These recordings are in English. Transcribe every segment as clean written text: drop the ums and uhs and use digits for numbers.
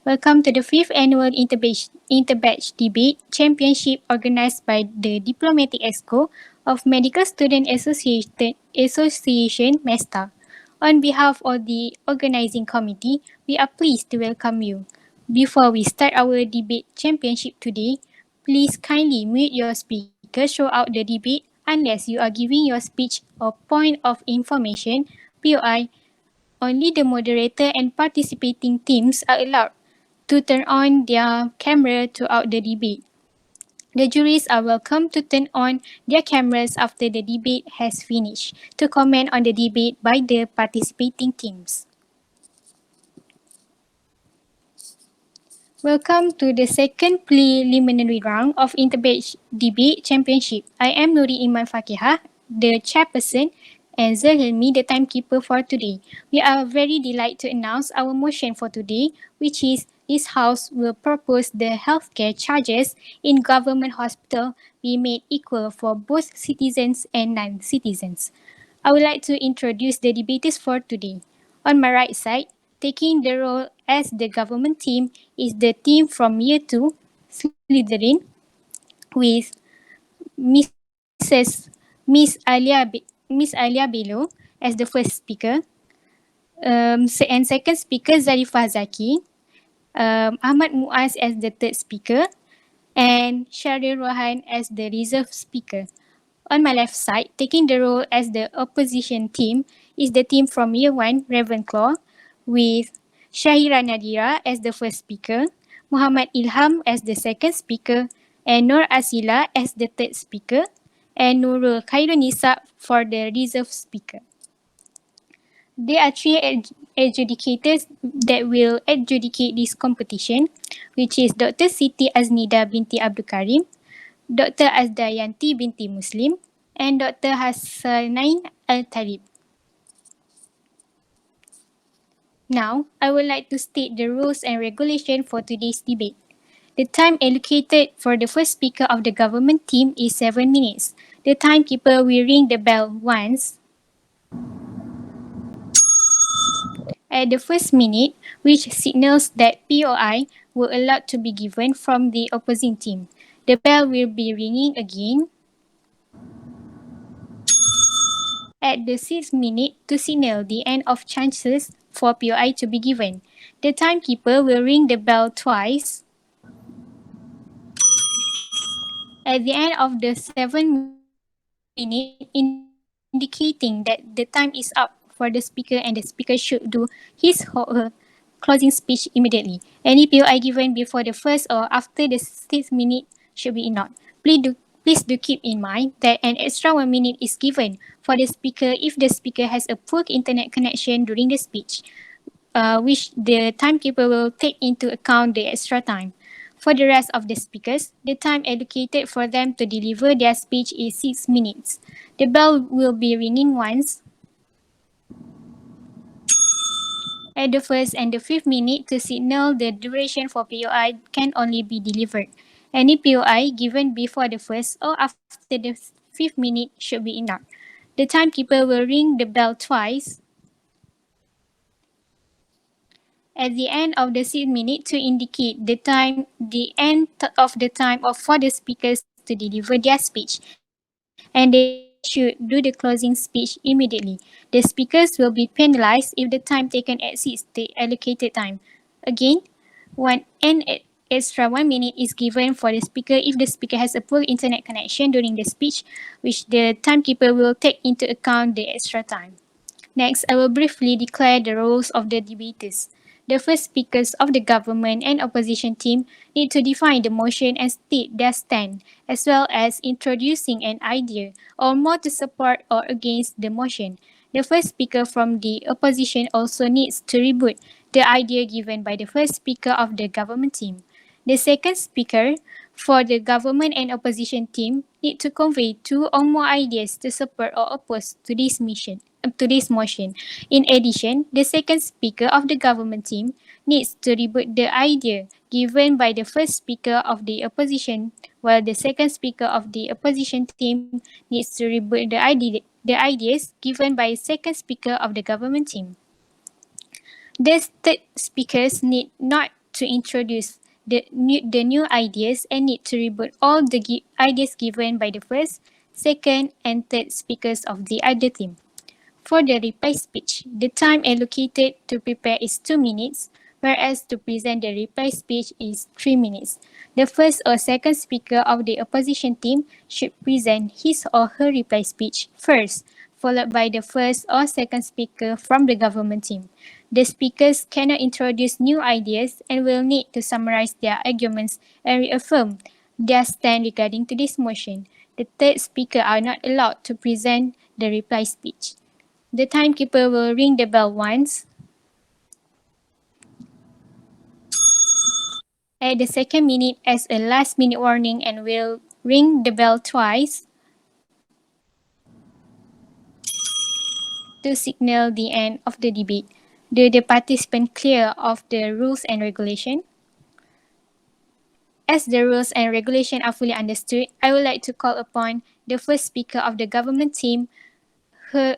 Welcome to the 5th Annual Interbatch Debate Championship organized by the Diplomatic Exco of Medical Student Association MESTA. On behalf of the organizing committee, we are pleased to welcome you. Before we start our debate championship today, please kindly mute your speakers throughout the debate unless you are giving your speech or point of information (POI). Only the moderator and participating teams are allowed to turn on their camera throughout the debate. The juries are welcome to turn on their cameras after the debate has finished to comment on the debate by the participating teams. Welcome to the second preliminary round of Interbatch Debate Championship. I am Nuri Iman Fakihah, the chairperson, and Zahilmi, the timekeeper for today. We are very delighted to announce our motion for today, which is this House will propose the healthcare charges in government hospital be made equal for both citizens and non-citizens. I would like to introduce the debaters for today. On my right side, taking the role as the government team is the team from Year 2, Slytherin, with Mrs. Miss Alia Belo as the first speaker, and second speaker Zarifah Zaki, Ahmad Muaz as the third speaker, and Syaril Rohan as the reserve speaker. On my left side, taking the role as the opposition team is the team from Year 1, Ravenclaw, with Syahira Nadhira as the first speaker, Muhd Ilham as the second speaker, and Nur Asilla as the third speaker, and Nurul Khairun Nisa for the reserve speaker. There are three adjudicators that will adjudicate this competition, which is Dr. Siti Aznida binti Abdul Karim, Dr. Azdayanti binti Muslim, and Dr. Hassanain Al-Talib. Now, I would like to state the rules and regulations for today's debate. The time allocated for the first speaker of the government team is 7 minutes. The timekeeper will ring the bell once at the first minute, which signals that POI were allowed to be given from the opposing team. The bell will be ringing again at the 6th minute to signal the end of chances for POI to be given. The timekeeper will ring the bell twice at the end of the 7th minute, indicating that the time is up for the speaker and the speaker should do his or her closing speech immediately. Any POI given before the first or after the 6th minute should be ignored. Please do keep in mind that an extra 1 minute is given for the speaker if the speaker has a poor internet connection during the speech, which the timekeeper will take into account the extra time. For the rest of the speakers, the time allocated for them to deliver their speech is 6 minutes. The bell will be ringing once at the first and the 5th minute to signal the duration for POI can only be delivered. Any POI given before the first or after the 5th minute should be ignored. The timekeeper will ring the bell twice at the end of the 6th minute to indicate the end of the time for the speakers to deliver their speech, and they should do the closing speech immediately. The speakers will be penalized if the time taken exceeds the allocated time. Again, an extra 1 minute is given for the speaker if the speaker has a poor internet connection during the speech, which the timekeeper will take into account the extra time. Next, I will briefly declare the roles of the debaters. The first speakers of the government and opposition team need to define the motion and state their stand, as well as introducing an idea or more to support or against the motion. The first speaker from the opposition also needs to rebut the idea given by the first speaker of the government team. The second speaker for the government and opposition team need to convey 2 or more ideas to support or oppose to this motion. In addition, the second speaker of the government team needs to rebut the idea given by the first speaker of the opposition, while the second speaker of the opposition team needs to rebut the ideas given by second speaker of the government team. The third speakers need not to introduce the new ideas and need to reboot all the ideas given by the first, second, and third speakers of the other team. For the reply speech, the time allocated to prepare is 2 minutes, whereas to present the reply speech is 3 minutes. The first or second speaker of the opposition team should present his or her reply speech first, followed by the first or second speaker from the government team. The speakers cannot introduce new ideas and will need to summarize their arguments and reaffirm their stand regarding to this motion. The third speaker are not allowed to present the reply speech. The timekeeper will ring the bell once. At the second minute as a last minute warning and will ring the bell twice to signal the end of the debate. Do the participants clear of the rules and regulation? As the rules and regulation are fully understood, I would like to call upon the first speaker of the government team, her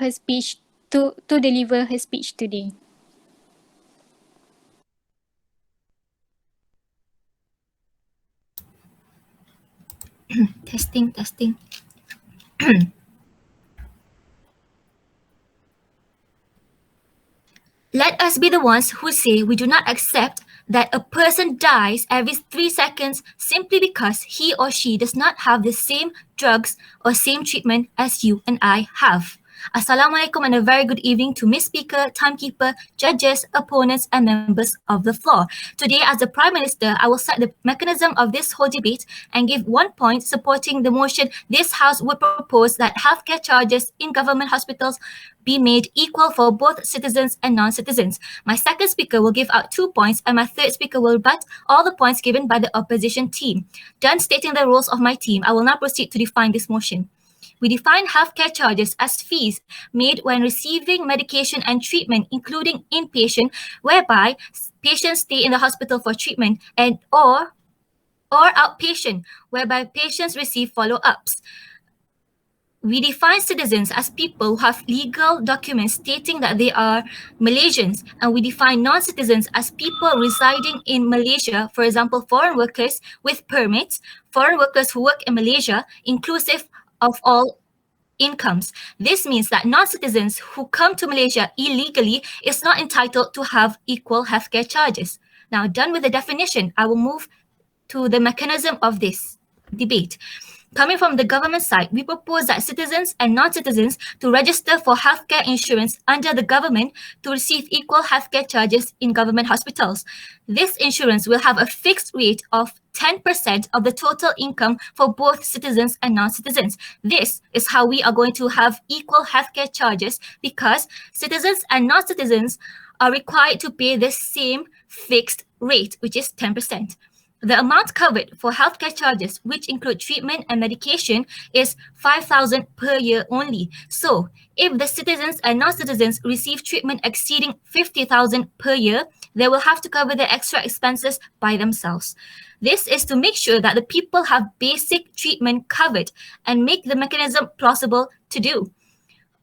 speech to deliver her speech today. Testing. Let us be the ones who say we do not accept that a person dies every 3 seconds simply because he or she does not have the same drugs or same treatment as you and I have. Assalamualaikum and a very good evening to Miss Speaker, Timekeeper, judges, opponents and members of the floor. Today as the Prime Minister, I will set the mechanism of this whole debate and give 1 point supporting the motion this House would propose that healthcare charges in government hospitals be made equal for both citizens and non-citizens. My second speaker will give out 2 points and my third speaker will rebut all the points given by the opposition team. Done stating the rules of my team, I will now proceed to define this motion. We define healthcare charges as fees made when receiving medication and treatment, including inpatient, whereby patients stay in the hospital for treatment, and or outpatient, whereby patients receive follow-ups. We define citizens as people who have legal documents stating that they are Malaysians, and we define non-citizens as people residing in Malaysia, for example, foreign workers with permits, foreign workers who work in Malaysia, inclusive of all incomes. This means that non-citizens who come to Malaysia illegally is not entitled to have equal healthcare charges. Now, done with the definition, I will move to the mechanism of this debate. Coming from the government side, we propose that citizens and non-citizens to register for healthcare insurance under the government to receive equal healthcare charges in government hospitals. This insurance will have a fixed rate of 10% of the total income for both citizens and non-citizens. This is how we are going to have equal healthcare charges because citizens and non-citizens are required to pay the same fixed rate, which is 10%. The amount covered for healthcare charges, which include treatment and medication, is 5,000 per year only. So, if the citizens and non-citizens receive treatment exceeding 50,000 per year, they will have to cover the extra expenses by themselves. This is to make sure that the people have basic treatment covered and make the mechanism plausible to do.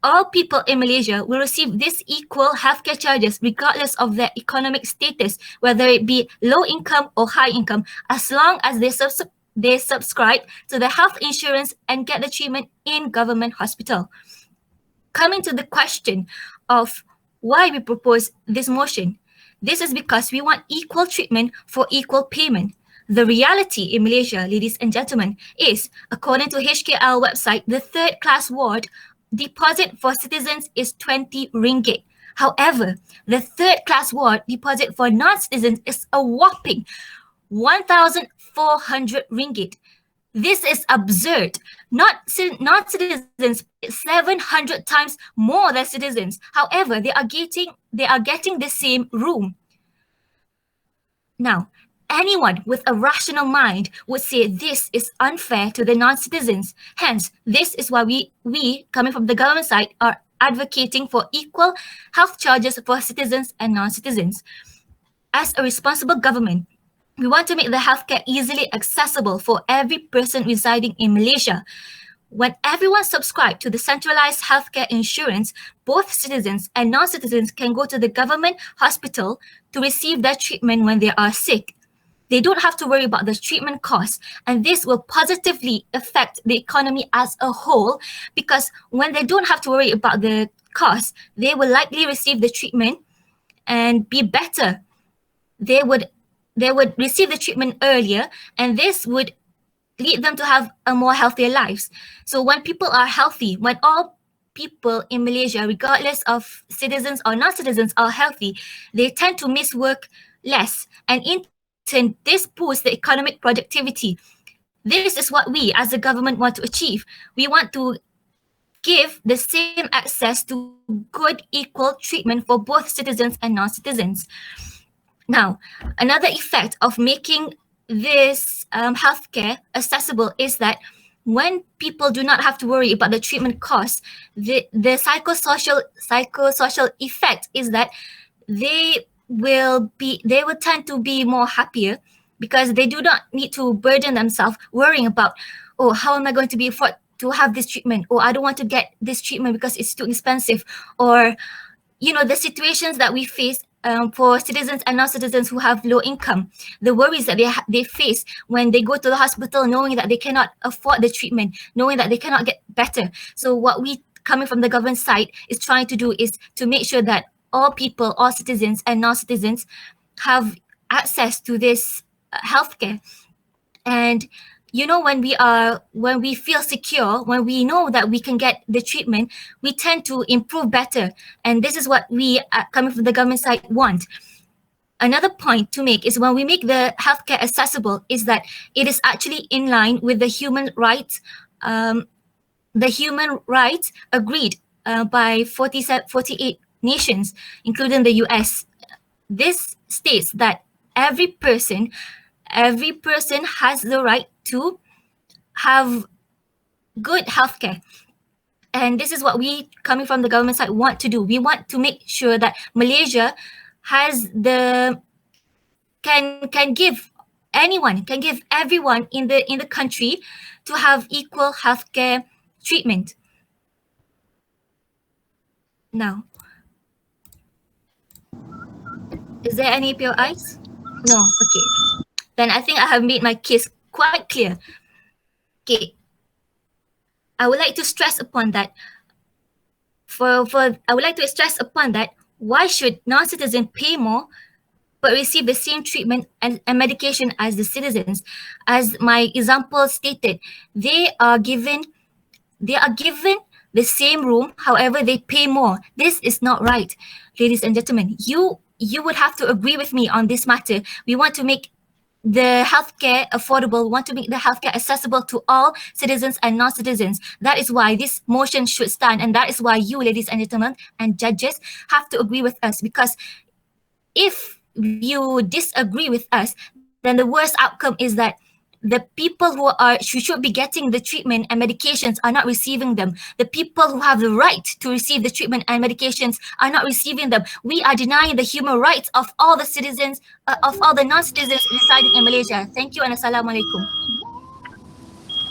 All people in Malaysia will receive this equal healthcare charges regardless of their economic status, whether it be low income or high income, as long as they subscribe to the health insurance and get the treatment in government hospital. Coming to the question of why we propose this motion, this is because we want equal treatment for equal payment. The reality in Malaysia, ladies and gentlemen, is, according to HKL website, the third class ward deposit for citizens is 20 ringgit. However, the third class ward deposit for non-citizens is a whopping 1,400 ringgit. This is absurd. Non-citizens 700 times more than citizens. However, they are getting the same room. Now, anyone with a rational mind would say this is unfair to the non-citizens. Hence, this is why we, coming from the government side, are advocating for equal health charges for citizens and non-citizens. As a responsible government, we want to make the healthcare easily accessible for every person residing in Malaysia. When everyone subscribes to the centralized healthcare insurance, both citizens and non-citizens can go to the government hospital to receive their treatment when they are sick. They don't have to worry about the treatment costs, and this will positively affect the economy as a whole, because when they don't have to worry about the costs, they will likely receive the treatment and be better. They would receive the treatment earlier, and this would lead them to have a more healthier lives. So when people are healthy, when all people in Malaysia, regardless of citizens or non-citizens, are healthy, they tend to miss work less, and in turn, this boosts the economic productivity. This is what we as a government want to achieve. We want to give the same access to good equal treatment for both citizens and non-citizens. Now, another effect of making this healthcare accessible is that when people do not have to worry about the treatment costs, the psychosocial effect is that they will tend to be more happier, because they do not need to burden themselves worrying about, oh, how am I going to be afford to have this treatment, or I don't want to get this treatment because it's too expensive, or the situations that we face for citizens and non-citizens who have low income, the worries that they face when they go to the hospital knowing that they cannot afford the treatment, knowing that they cannot get better. So what we, coming from the government side, is trying to do is to make sure that all people, all citizens and non-citizens have access to this healthcare. And when we feel secure, when we know that we can get the treatment, we tend to improve better. And this is what we, coming from the government side, want. Another point to make is when we make the healthcare accessible is that it is actually in line with the human rights agreed by 48 nations, including the US. This states that every person has the right to have good healthcare. And this is what we, coming from the government side, want to do. We want to make sure that Malaysia has can give everyone in the country to have equal healthcare treatment. Now, is there any POIs? No. Okay. Then I think I have made my case quite clear. Okay. I would like to stress upon that. Why should non-citizens pay more but receive the same treatment and medication as the citizens? As my example stated, they are given the same room, however they pay more. This is not right, ladies and gentlemen. You would have to agree with me on this matter. We want to make the healthcare affordable, want to make the healthcare accessible to all citizens and non-citizens. That is why this motion should stand, and that is why you, ladies and gentlemen, and judges have to agree with us, because if you disagree with us, then the worst outcome is that the people who should be getting the treatment and medications are not receiving them. The people who have the right to receive the treatment and medications are not receiving them. We are denying the human rights of all the citizens, of all the non-citizens residing in Malaysia. Thank you and Assalamualaikum.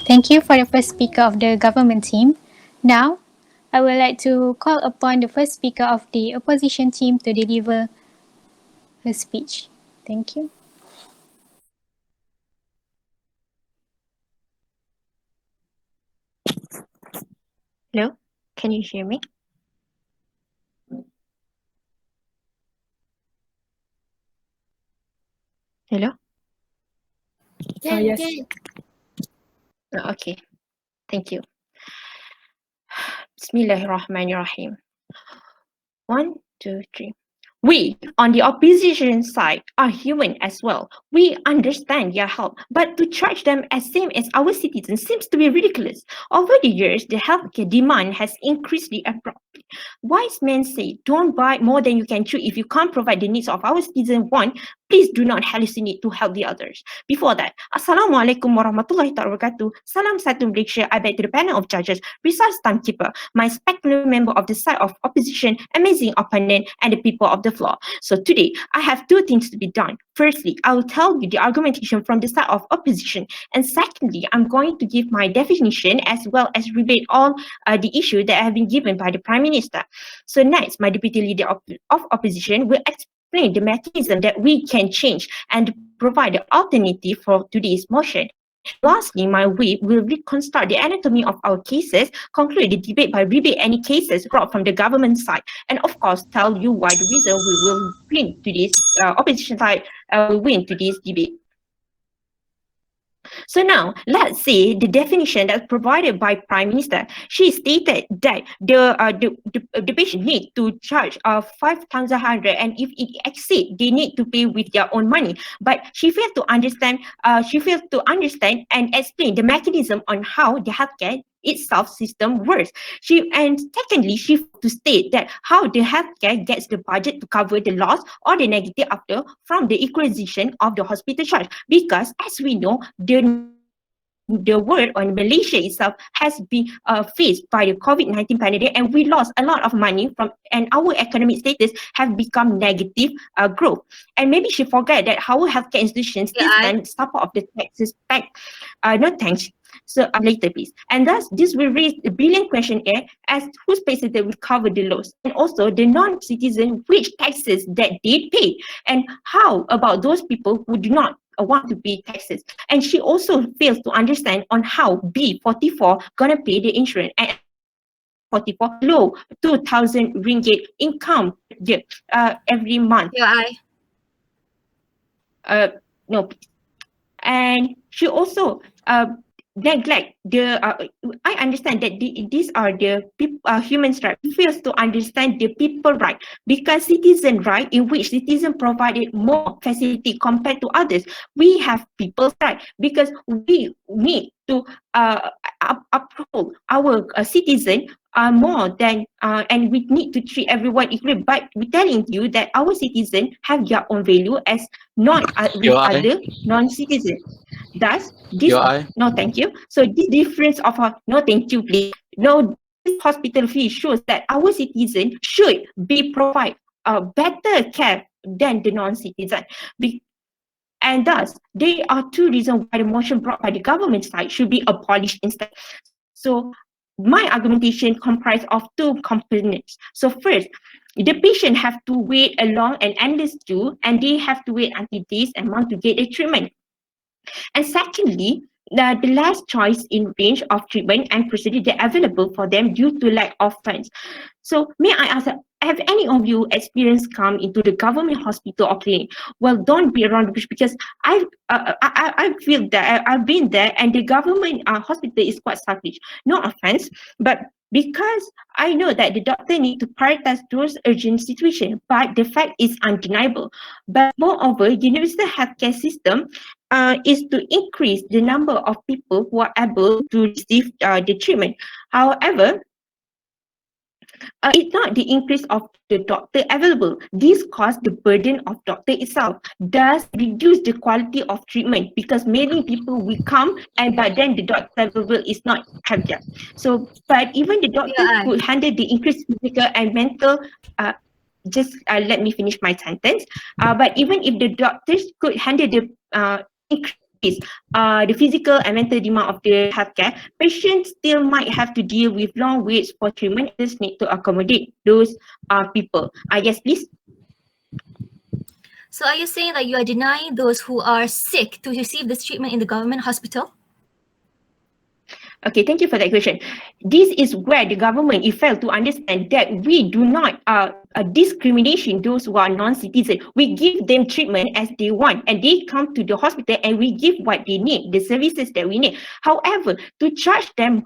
Thank you for the first speaker of the government team. Now, I would like to call upon the first speaker of the opposition team to deliver her speech. Thank you. Hello, can you hear me? Hello? Yes. Okay, thank you. Bismillahirrahmanirrahim. 1, 2, 3. We, on the opposition side, are human as well. We understand their help, but to charge them as same as our citizens seems to be ridiculous. Over the years, the healthcare demand has increased abruptly. Wise men say, don't buy more than you can chew. If you can't provide the needs of our citizens, one, please do not hallucinate to help the others. Before that, Assalamualaikum warahmatullahi wabarakatuh. Salam satu Malaysia. I beg to the panel of judges, precise timekeeper, my spectacular member of the side of opposition, amazing opponent, and the people of the floor. So today, I have two things to be done. Firstly, I will tell you the argumentation from the side of opposition. And secondly, I'm going to give my definition as well as rebate all the issues that have been given by the Prime Minister. So next, my deputy leader of opposition will explain explain the mechanism that we can change and provide the alternative for today's motion. And lastly, my whip will reconstruct the anatomy of our cases, conclude the debate by rebate any cases brought from the government side, and of course tell you why the reason we will win today's opposition side will win today's debate. So now, let's see the definition that's provided by Prime Minister. She stated that the patient need to charge 5,100, and if it exceed, they need to pay with their own money. But she failed to understand. And explain the mechanism on how the healthcare itself system works. Secondly, she failed to state that how the healthcare gets the budget to cover the loss or the negative after from the equalization of the hospital charge. Because as we know, the world on Malaysia itself has been faced by the COVID-19 pandemic, and we lost a lot of money from, and our economic status have become negative growth. And maybe she forgot that our healthcare institutions still stand support of the taxes back. No thanks. So later, please. And thus, this will raise the brilliant question here as whose taxes that will cover the loss, and also the non-citizen which taxes that they pay, and how about those people who do not want to pay taxes. And she also fails to understand on how B44 gonna pay the insurance, and 44 low 2,000 ringgit income every month. No, and she also neglect the I understand that these are the human rights. Fails to understand the people right, because citizen right in which citizen provided more facility compared to others. We have people's right because we need to uphold our citizen more than and we need to treat everyone equally. But we're telling you that our citizens have their own value as not with other non-citizens. Thus, this no thank you. So this difference of no thank you please. No, this hospital fee shows that our citizen should be provide better care than the non-citizen. And thus, there are two reasons why the motion brought by the government side should be abolished instead. So my argumentation comprised of two components. So first, the patient have to wait a long and endless queue, and they have to wait until days and months to get the treatment. And secondly, the last choice in range of treatment and procedure available for them due to lack of funds. So may I ask, have any of you experienced come into the government hospital or clinic? Well, don't be around the bush, because I feel that I've been there, and the government hospital is quite selfish. No offense, but because I know that the doctor need to prioritize those urgent situations, but the fact is undeniable. But moreover, universal healthcare system is to increase the number of people who are able to receive the treatment. However, it's not the increase of the doctor available. This causes the burden of doctor itself, thus reduce the quality of treatment, because many people will come but then the doctor available is not there. So, but even the doctor could handle the increased physical and mental. Let me finish my sentence. But even if the doctors could handle the increase the physical and mental demand of the healthcare, patients still might have to deal with long waits for treatment. Just need to accommodate those people. Yes, please. So are you saying that you are denying those who are sick to receive this treatment in the government hospital? Okay, thank you for that question. This is where the government failed to understand that we do not discrimination those who are non-citizens. We give them treatment as they want, and they come to the hospital and we give what they need, the services that we need. However, to charge them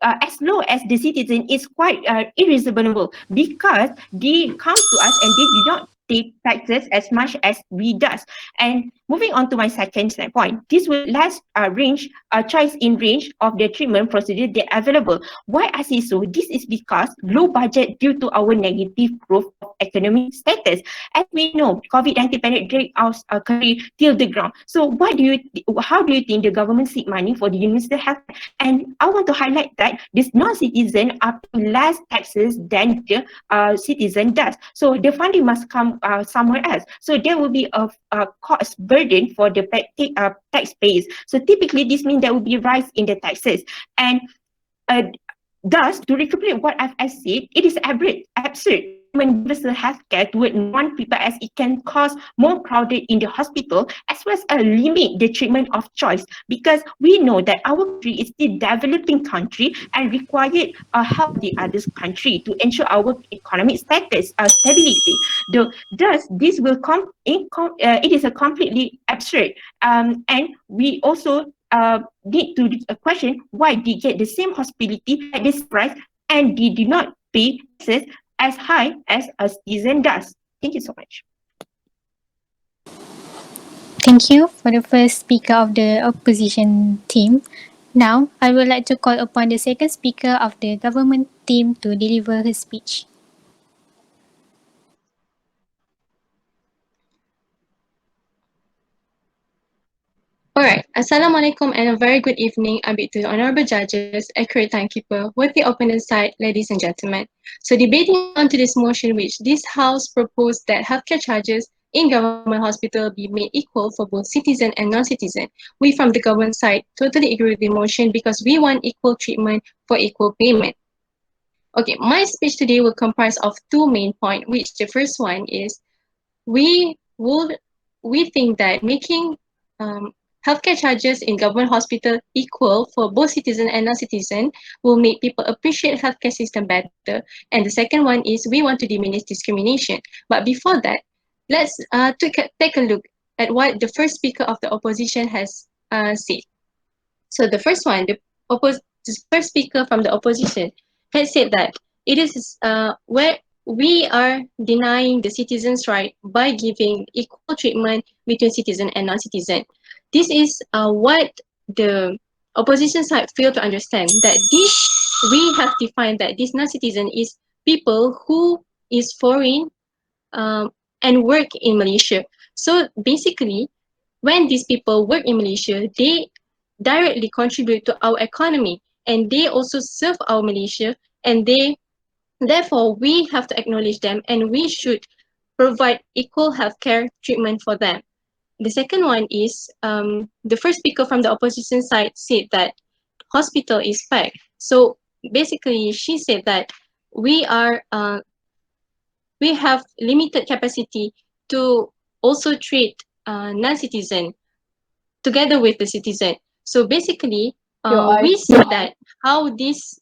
as low as the citizen is quite irreasonable, because they come to us and they do not take taxes as much as we does. And moving on to my second point, this will last choice in range of the treatment procedure that are available. Why I say so? This is because low budget due to our negative growth of economic status. As we know, COVID-19 pandemic dragged our country till the ground. So how do you think the government seek money for the universal health? And I want to highlight that this non-citizen are paying less taxes than the citizen does. So the funding must come somewhere else. So there will be a cost burden for the taxpayers. So typically this means there will be a rise in the taxes. And thus, to recapitulate what I've said, it is absurd universal healthcare toward non-people as it can cause more crowded in the hospital, as well as limit the treatment of choice, because we know that our country is still developing country and required help the other country to ensure our economic status stability. Thus, this will it is a completely absurd, and we also need to question why they get the same hospitality at the same price and they do not pay taxes as high as a citizen does. Thank you so much. Thank you for the first speaker of the opposition team. Now, I would like to call upon the second speaker of the government team to deliver her speech. Alright, Assalamualaikum and a very good evening, albeit to the honorable judges, accurate timekeeper, with the opponent side, ladies and gentlemen. So debating onto this motion which this house proposed that healthcare charges in government hospital be made equal for both citizen and non-citizen. We from the government side totally agree with the motion because we want equal treatment for equal payment. Okay, my speech today will comprise of two main points, which the first one is we will we think that making healthcare charges in government hospital equal for both citizen and non-citizen will make people appreciate healthcare system better. And the second one is we want to diminish discrimination. But before that, let's take a look at what the first speaker of the opposition has said. So the first one, the first speaker from the opposition has said that it is where we are denying the citizens' right by giving equal treatment between citizen and non-citizen. This is what the opposition side fail to understand, that this we have defined that this non-citizen is people who is foreign and work in Malaysia. So basically, when these people work in Malaysia, they directly contribute to our economy and they also serve our Malaysia, and they therefore we have to acknowledge them and we should provide equal healthcare treatment for them. The second one is the first speaker from the opposition side said that hospital is packed. So basically she said that we are we have limited capacity to also treat non-citizen together with the citizen. So basically, we see that how this,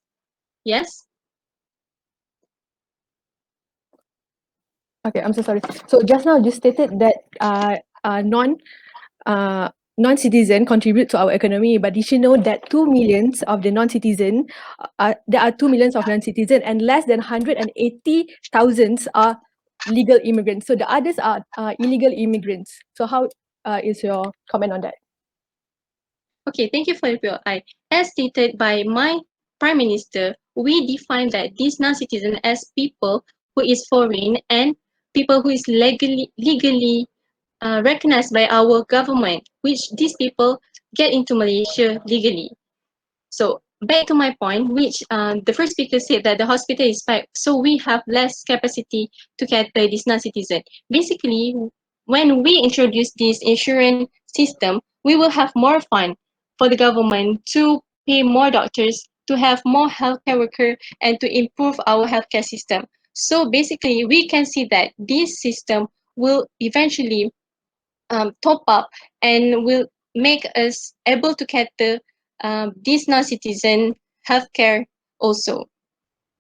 yes? Okay, I'm so sorry. So just now you stated that non-citizen contribute to our economy, but did you know that 2 millions of the non-citizen, there are 2 millions of non-citizen and less than 180,000 are legal immigrants. So the others are illegal immigrants. So how is your comment on that? Okay, thank you for your reply. As stated by my Prime Minister, we define that these non-citizen as people who is foreign and people who is legally recognized by our government, which these people get into Malaysia legally. So back to my point, which the first speaker said that the hospital is packed, so we have less capacity to cater this non-citizen. Basically, when we introduce this insurance system, we will have more fund for the government to pay more doctors, to have more healthcare workers, and to improve our healthcare system. So basically, we can see that this system will eventually top up and will make us able to cater this non-citizen healthcare also.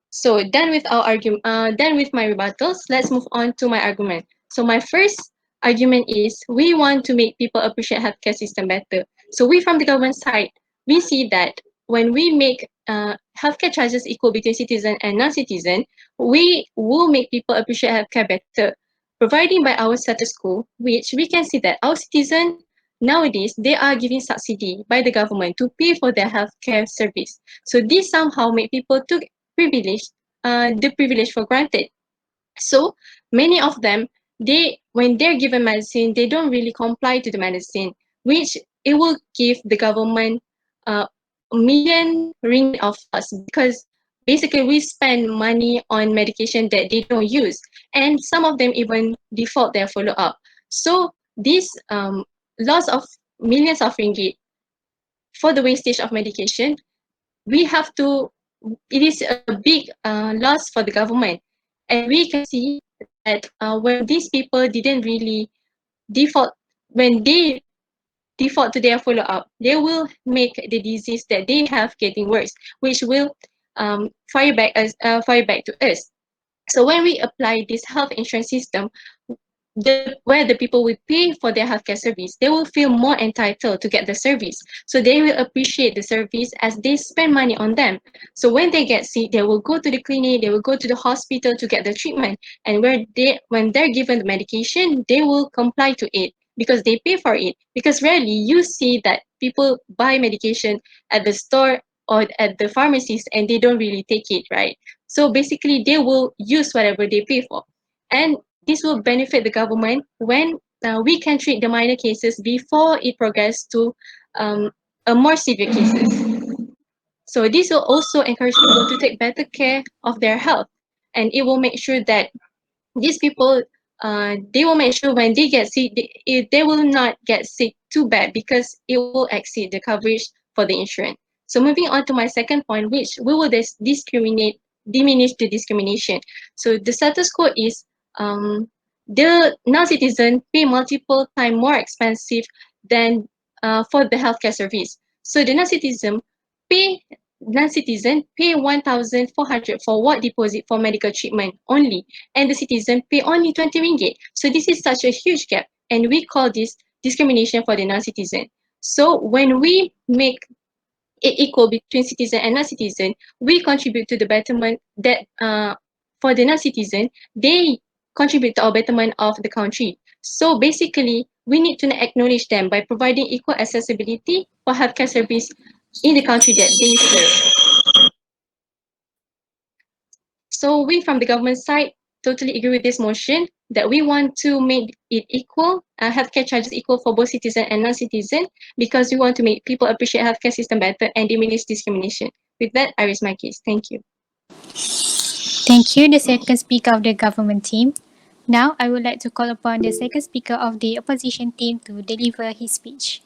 So done with our argument, done with my rebuttals, let's move on to my argument. So my first argument is we want to make people appreciate healthcare system better. So we from the government side, we see that when we make healthcare charges equal between citizen and non-citizen, we will make people appreciate healthcare better, providing by our status quo, which we can see that our citizen nowadays they are giving subsidy by the government to pay for their healthcare service. So this somehow make people took the privilege for granted. So many of them, they when they're given medicine, they don't really comply to the medicine, which it will give the government a million ringgit of loss, because basically we spend money on medication that they don't use, and some of them even default their follow up. So this loss of millions of ringgit for the wastage of medication, we have to. It is a big loss for the government. And we can see that when these people didn't really default, when they default to their follow-up, they will make the disease that they have getting worse, which will fire back to us. So when we apply this health insurance system, where the people will pay for their healthcare service, they will feel more entitled to get the service. So they will appreciate the service as they spend money on them. So when they get sick, they will go to the clinic, they will go to the hospital to get the treatment. And when they're given the medication, they will comply to it because they pay for it. Because rarely you see that people buy medication at the store or at the pharmacies and they don't really take it, right? So basically, they will use whatever they pay for. And this will benefit the government when we can treat the minor cases before it progresses to a more severe cases. So this will also encourage people to take better care of their health, and it will make sure that these people they will make sure when they get sick, they will not get sick too bad because it will exceed the coverage for the insurance. So moving on to my second point, which we will diminish the discrimination. So the status quo is the non-citizen pay multiple times more expensive than for the healthcare service. So the pay non-citizen pay 1,400 for ward deposit for medical treatment only, and the citizen pay only 20 ringgit. So this is such a huge gap, and we call this discrimination for the non-citizen. So when we make it equal between citizen and non-citizen, we contribute to the betterment that for the non-citizen, they contribute to our betterment of the country. So basically, we need to acknowledge them by providing equal accessibility for healthcare service in the country that they serve. So we from the government side totally agree with this motion that we want to make it equal, healthcare charges equal for both citizen and non-citizen, because we want to make people appreciate healthcare system better and diminish discrimination. With that, I raise my case. Thank you. Thank you, the second speaker of the government team. Now, I would like to call upon the second speaker of the opposition team to deliver his speech.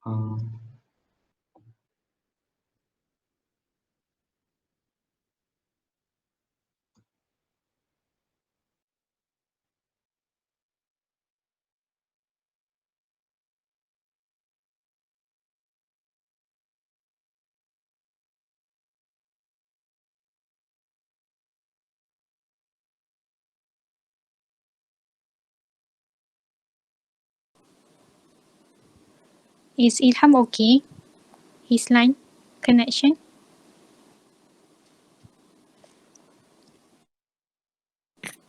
Um, Is Ilham okay? His line connection?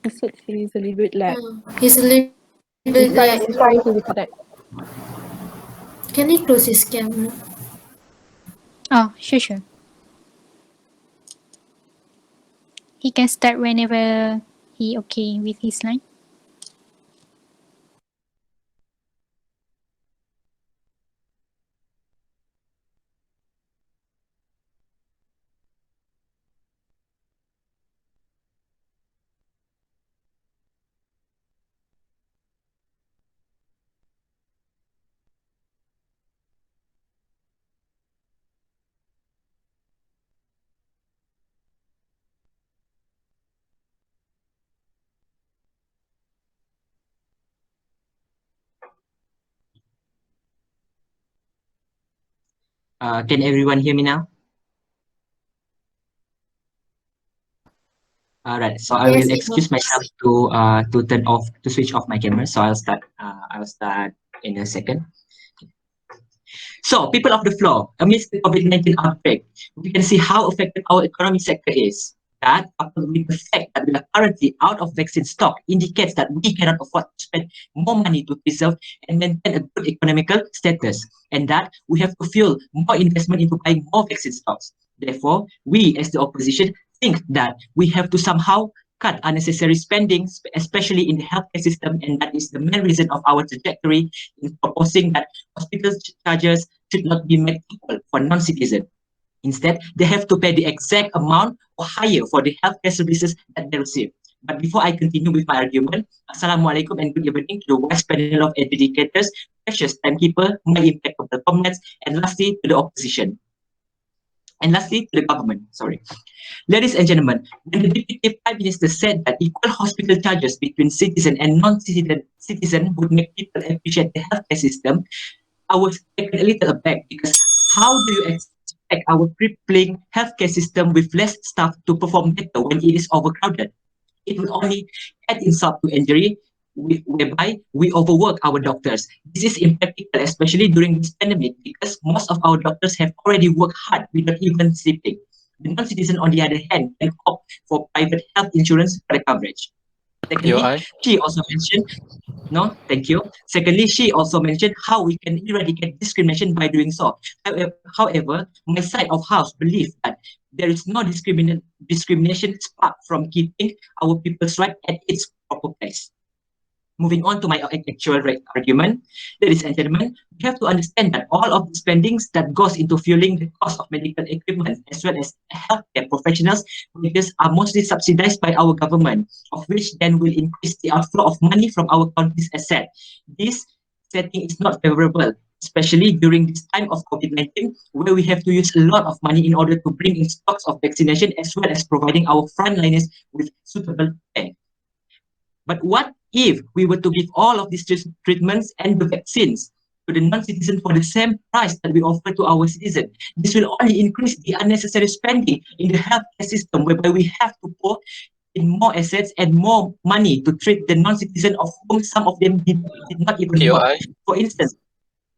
He said he's a little bit lag. He's a little bit He's like, trying to reconnect. can he close his camera? Oh, sure. He can start whenever he okay with his line. can everyone hear me now? All right, so I will Yes, excuse myself to switch off my camera. So I'll start. I'll start in a second. So, people of the floor, amidst the COVID-19 outbreak, we can see how affected our economic sector is. That, coupled with the fact that we are currently out of vaccine stock, indicates that we cannot afford to spend more money to preserve and maintain a good economical status, and that we have to fuel more investment into buying more vaccine stocks. Therefore, we as the opposition think that we have to somehow cut unnecessary spending, especially in the healthcare system, and that is the main reason of our trajectory in proposing that hospital charges should not be made equal for non-citizens. Instead, they have to pay the exact amount or higher for the healthcare services that they receive. But before I continue with my argument, Assalamualaikum and good evening to the wise panel of educators, precious timekeeper, my impeccable comments, and lastly to the opposition. And lastly, to the government. Sorry. Ladies and gentlemen, when the Deputy Prime Minister said that equal hospital charges between citizen and non-citizen would make people appreciate the healthcare system, I was taken a little aback because how do you expect our crippling healthcare system with less staff to perform better when it is overcrowded? It will only add insult to injury, whereby we overwork our doctors. This is impractical, especially during this pandemic, because most of our doctors have already worked hard without even sleeping. The non-citizen, on the other hand, can opt for private health insurance for the coverage. Secondly, she also mentioned no, thank you. Secondly, she also mentioned how we can eradicate discrimination by doing so. However, my side of house believes that there is no discrimination spark from keeping our people's right at its proper place. Moving on to my actual argument, ladies and gentlemen, we have to understand that all of the spendings that goes into fueling the cost of medical equipment as well as healthcare professionals wages are mostly subsidized by our government, of which then will increase the outflow of money from our country's asset. This setting is not favorable, especially during this time of COVID-19, where we have to use a lot of money in order to bring in stocks of vaccination as well as providing our frontliners with suitable care. But what if we were to give all of these treatments and the vaccines to the non-citizen for the same price that we offer to our citizen? This will only increase the unnecessary spending in the healthcare system, whereby we have to pour in more assets and more money to treat the non-citizen of whom some of them did not even work. For instance,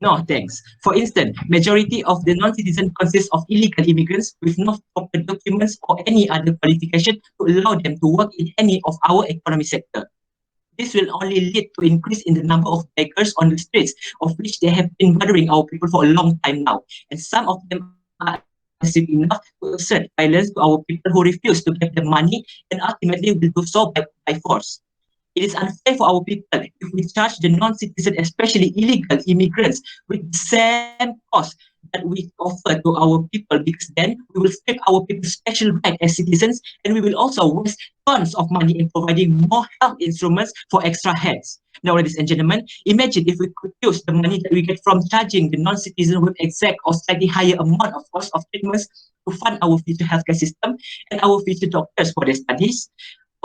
no, thanks. For instance, majority of the non-citizen consists of illegal immigrants with no proper documents or any other qualification to allow them to work in any of our economic sector. This will only lead to increase in the number of beggars on the streets, of which they have been bothering our people for a long time now. And some of them are aggressive enough to assert violence to our people who refuse to give them money and ultimately will do so by force. It is unfair for our people if we charge the non-citizen, especially illegal immigrants, with the same cost that we offer to our people, because then we will strip our people special right as citizens, and we will also waste tons of money in providing more health instruments for extra heads. Now, ladies and gentlemen, imagine if we could use the money that we get from charging the non-citizen with exact or slightly higher amount of cost of treatments to fund our future healthcare system and our future doctors for their studies.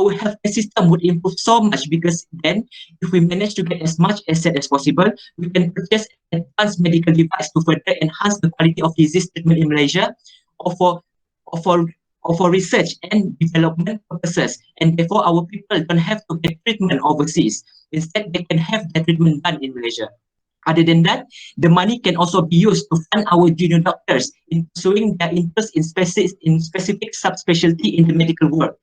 Our healthcare system would improve so much, because then if we manage to get as much asset as possible, we can purchase advanced medical device to further enhance the quality of disease treatment in Malaysia or for research and development purposes. And therefore, our people don't have to get treatment overseas. Instead, they can have their treatment done in Malaysia. Other than that, the money can also be used to fund our junior doctors in pursuing their interest in specific subspecialty in the medical world.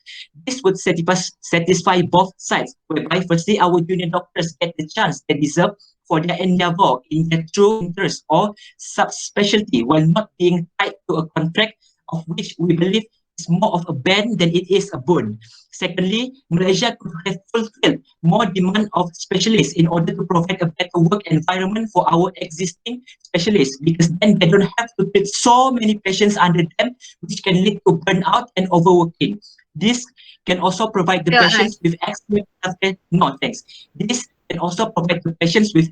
This would satisfy both sides, whereby firstly our junior doctors get the chance they deserve for their endeavor in their true interest or subspecialty, while not being tied to a contract of which we believe is more of a ban than it is a boon. Secondly, Malaysia could have fulfilled more demand of specialists in order to provide a better work environment for our existing specialists, because then they don't have to treat so many patients under them, which can lead to burnout and overworking. This can also provide the patients with excellent healthcare. No, thanks. This can also provide the patients with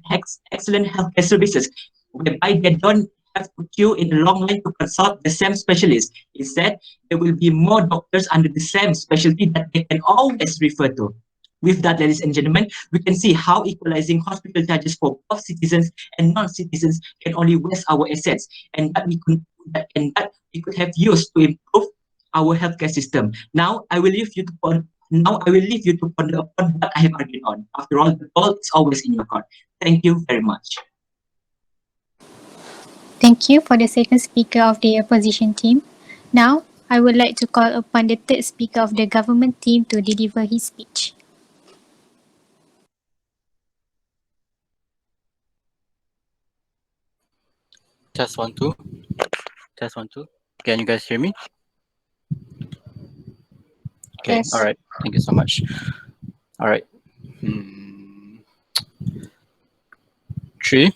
excellent healthcare services, whereby they don't have to queue in a long line to consult the same specialist. Instead, there will be more doctors under the same specialty that they can always refer to. With that, ladies and gentlemen, we can see how equalizing hospital charges for both citizens and non-citizens can only waste our assets, and that we could have used to improve our healthcare system. Now, I will leave you to ponder upon what I have argued on. After all, the ball is always in your court. Thank you very much. Thank you for the second speaker of the opposition team. Now, I would like to call upon the third speaker of the government team to deliver his speech. Test 1 2. Test 1 2. Can you guys hear me? Okay. Yes. All right. Thank you so much. All right. 3,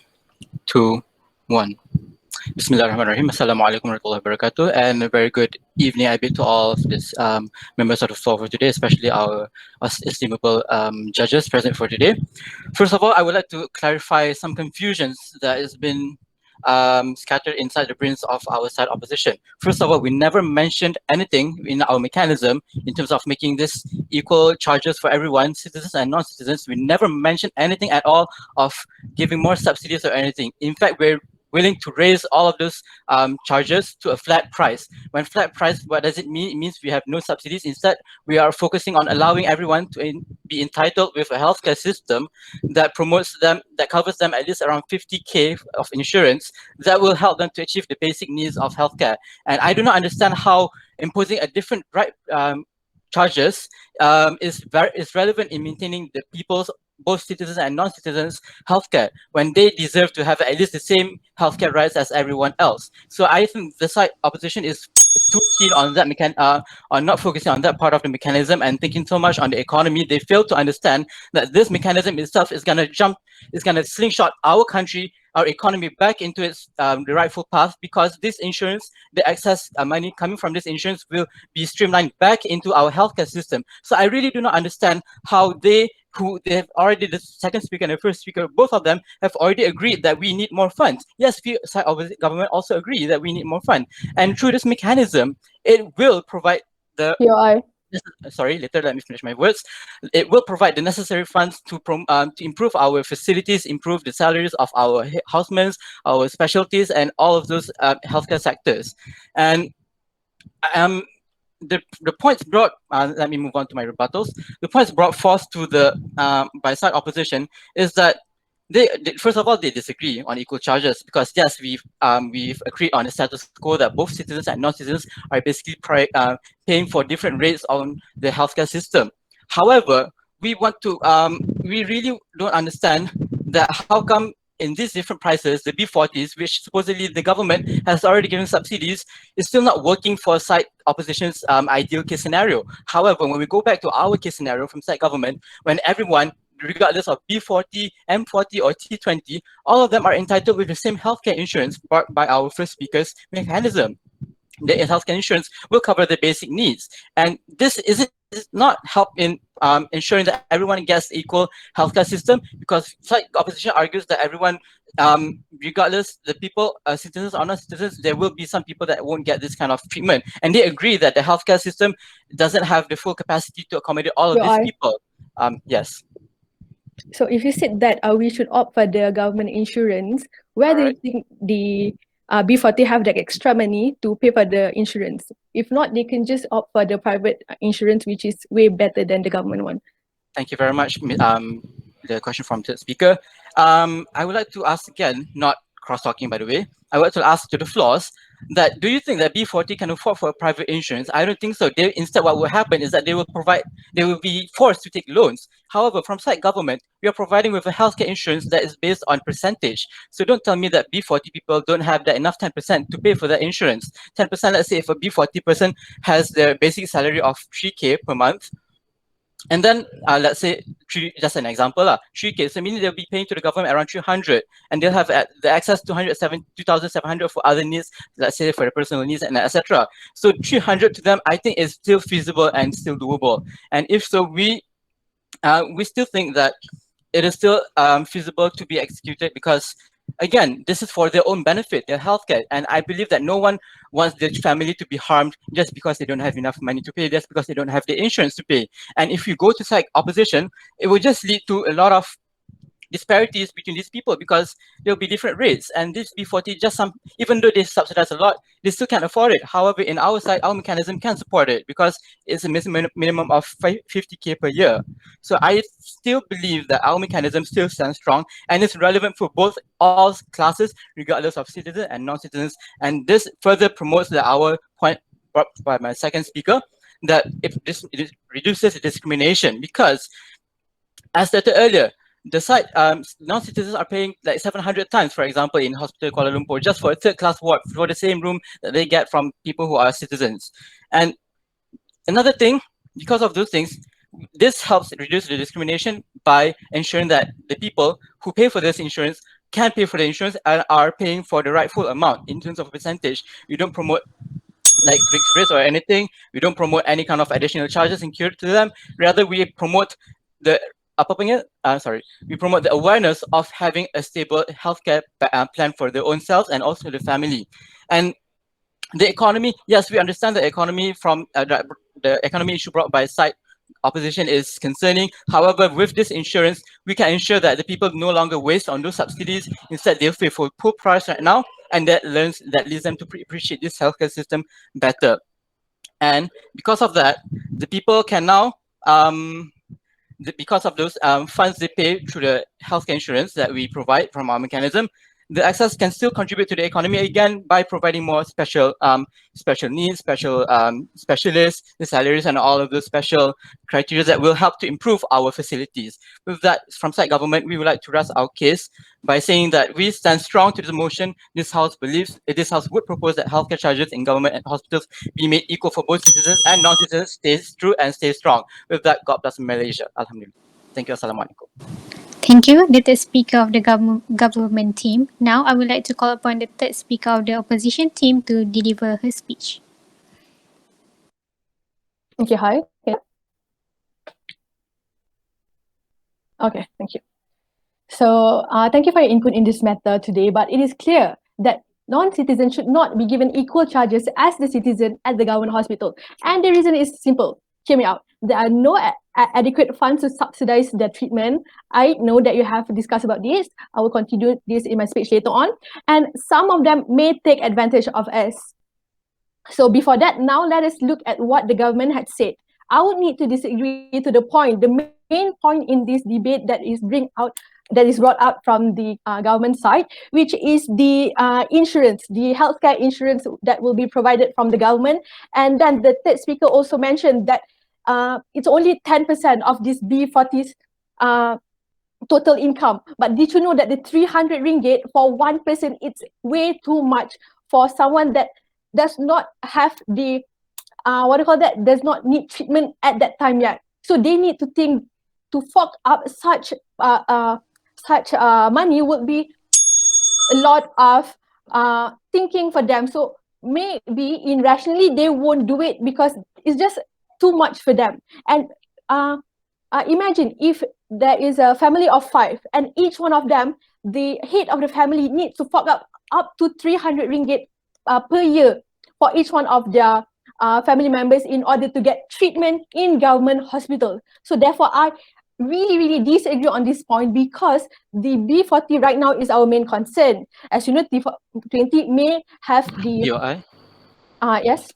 2, 1. Bismillahirrahmanirrahim. Assalamualaikum warahmatullahi wabarakatuh. And a very good evening, I bid to all of this members of the floor for today, especially our estimable judges present for today. First of all, I would like to clarify some confusions that has been scattered inside the brains of our side opposition. First of all, we never mentioned anything in our mechanism in terms of making this equal charges for everyone, citizens and non-citizens. We never mentioned anything at all of giving more subsidies or anything. In fact, we're willing to raise all of those charges to a flat price. When flat price, what does it mean? It means we have no subsidies. Instead, we are focusing on allowing everyone to be entitled with a healthcare system that promotes them, that covers them at least around 50K of insurance that will help them to achieve the basic needs of healthcare. And I do not understand how imposing a different charges is relevant in maintaining the people's, both citizens and non-citizens, healthcare when they deserve to have at least the same healthcare rights as everyone else. So I think the side opposition is too keen on that on not focusing on that part of the mechanism and thinking so much on the economy. They fail to understand that this mechanism itself is going to slingshot our country, our economy back into its the rightful path, because this insurance, the excess money coming from this insurance will be streamlined back into our healthcare system. So I really do not understand how they have already, the second speaker and the first speaker, both of them have already agreed that we need more funds. Yes, the side of the government also agree that we need more funds. And through this mechanism, it will provide the sorry, later let me finish my words. It will provide the necessary funds to improve our facilities, improve the salaries of our housemen, our specialties, and all of those healthcare sectors. And the points brought, let me move on to my rebuttals. The points brought forth to the by side opposition is that they first of all, they disagree on equal charges, because yes, we've agreed on a status quo that both citizens and non-citizens are basically paying for different rates on the healthcare system. However, we really don't understand that how come in these different prices, the B40s, which supposedly the government has already given subsidies, is still not working for side opposition's ideal case scenario. However, when we go back to our case scenario from side government, when everyone, regardless of B40, M40, or T20, all of them are entitled with the same healthcare insurance brought by our first speaker's mechanism. The healthcare insurance will cover the basic needs. And this is not help in ensuring that everyone gets equal healthcare system, because side opposition argues that everyone, regardless the people, citizens or non-citizens, there will be some people that won't get this kind of treatment. And they agree that the healthcare system doesn't have the full capacity to accommodate all of these people. Yes. So if you said that we should opt for the government insurance, where do you think the B40 have that extra money to pay for the insurance? If not, they can just opt for the private insurance, which is way better than the government one. Thank you very much. The question from the speaker. I would like to ask again, not cross-talking by the way, I would like to ask to the floors that do you think that B40 can afford for a private insurance? I don't think so. Instead, what will happen is that they will be forced to take loans. However, from side government, we are providing with a healthcare insurance that is based on percentage. So don't tell me that B40 people don't have that enough 10% to pay for that insurance. 10%, let's say if a B40 person has their basic salary of 3K per month, and then let's say, just an example, 3K, so meaning they'll be paying to the government around 300, and they'll have the access to 2,700 for other needs, let's say for the personal needs and etc. So 300 to them, I think is still feasible and still doable. And if so, we still think that it is still feasible to be executed, because again, this is for their own benefit, their healthcare. And I believe that no one wants their family to be harmed just because they don't have enough money to pay, just because they don't have the insurance to pay. And if you go to side opposition, it will just lead to a lot of disparities between these people, because there'll be different rates. And this B40, even though they subsidize a lot, they still can't afford it. However, in our side, our mechanism can support it because it's a minimum of 50K per year. So I still believe that our mechanism still stands strong and is relevant for all classes, regardless of citizens and non-citizens. And this further promotes our point brought by my second speaker, that it reduces discrimination, because as stated earlier, the side non-citizens are paying like 700 times, for example, in Hospital Kuala Lumpur, just for a third-class ward for the same room that they get from people who are citizens. And another thing, because of those things, this helps reduce the discrimination by ensuring that the people who pay for this insurance can pay for the insurance and are paying for the rightful amount in terms of a percentage. We don't promote like fixed rates or anything. We don't promote any kind of additional charges incurred to them. Rather, we promote the we promote the awareness of having a stable healthcare plan for their own selves and also the family. And the economy, yes, we understand the economy from the economy issue brought by side opposition is concerning. However, with this insurance, we can ensure that the people no longer waste on those subsidies. Instead, they'll pay for full price right now, and that leads them to appreciate this healthcare system better. And because of that, the people can now because of those funds they pay through the healthcare insurance that we provide from our mechanism, the access can still contribute to the economy again by providing more special needs, specialists, the salaries, and all of those special criteria that will help to improve our facilities. With that, from side government, we would like to rest our case by saying that we stand strong to the motion. This House would propose that healthcare charges in government and hospitals be made equal for both citizens and non-citizens. Stays true and stay strong. With that, God bless Malaysia. Alhamdulillah. Thank you. Assalamualaikum. Thank you, the third speaker of the government team. Now, I would like to call upon the third speaker of the opposition team to deliver her speech. Okay, hi. Okay, thank you. So, thank you for your input in this matter today, but it is clear that non-citizens should not be given equal charges as the citizen at the government hospital. And the reason is simple. Hear me out. There are no adequate funds to subsidize their treatment. I know that you have discussed about this. I will continue this in my speech later on. And some of them may take advantage of us. So before that, now let us look at what the government had said. I would need to disagree to the point. The main point in this debate that is brought up from the government side, which is the insurance, the healthcare insurance that will be provided from the government. And then the third speaker also mentioned that it's only 10% of this B40's total income. But did you know that the 300 ringgit for one person, it's way too much for someone that does not have the does not need treatment at that time yet. So they need to think to fork up such money would be a lot of thinking for them. So maybe irrationally they won't do it because it's just too much for them. And imagine if there is a family of 5 and each one of them, the head of the family needs to fork up to 300 ringgit per year for each one of their family members in order to get treatment in government hospital. So therefore, I really disagree on this point because the B40 right now is our main concern. As you know, T20 may have the... DOI? Yes.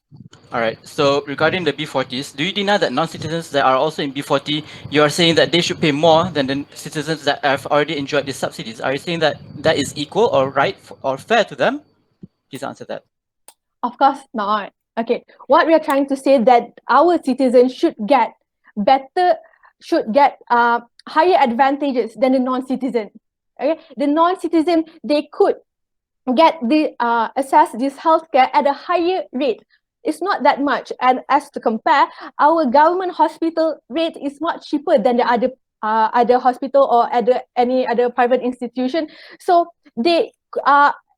All right. So regarding the B40s, do you deny that non-citizens that are also in B40, you are saying that they should pay more than the citizens that have already enjoyed the subsidies? Are you saying that that is equal or right or fair to them? Please answer that. Of course not. Okay. What we are trying to say that our citizens should get higher advantages than the non-citizen. Okay. The non-citizen, they could get access this healthcare at a higher rate. It's not that much, and as to compare, our government hospital rate is much cheaper than the other hospital or any other private institution. So they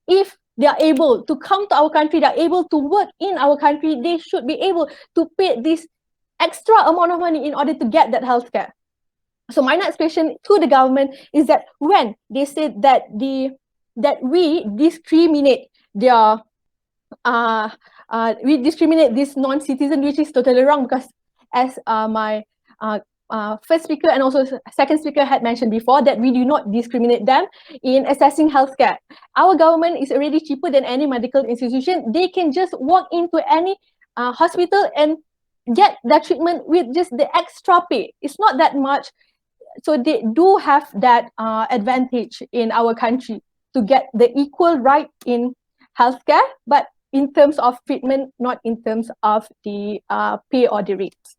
if they are able to come to our country, they are able to work in our country, they should be able to pay this extra amount of money in order to get that healthcare. So my next question to the government is that when they said that we discriminate their we discriminate this non-citizen, which is totally wrong because as my first speaker and also second speaker had mentioned before, that we do not discriminate them in assessing healthcare. Our government is already cheaper than any medical institution. They can just walk into any hospital and get that treatment with just the extra pay. It's not that much. So they do have that advantage in our country to get the equal right in healthcare, but in terms of treatment, not in terms of the pay or the rates.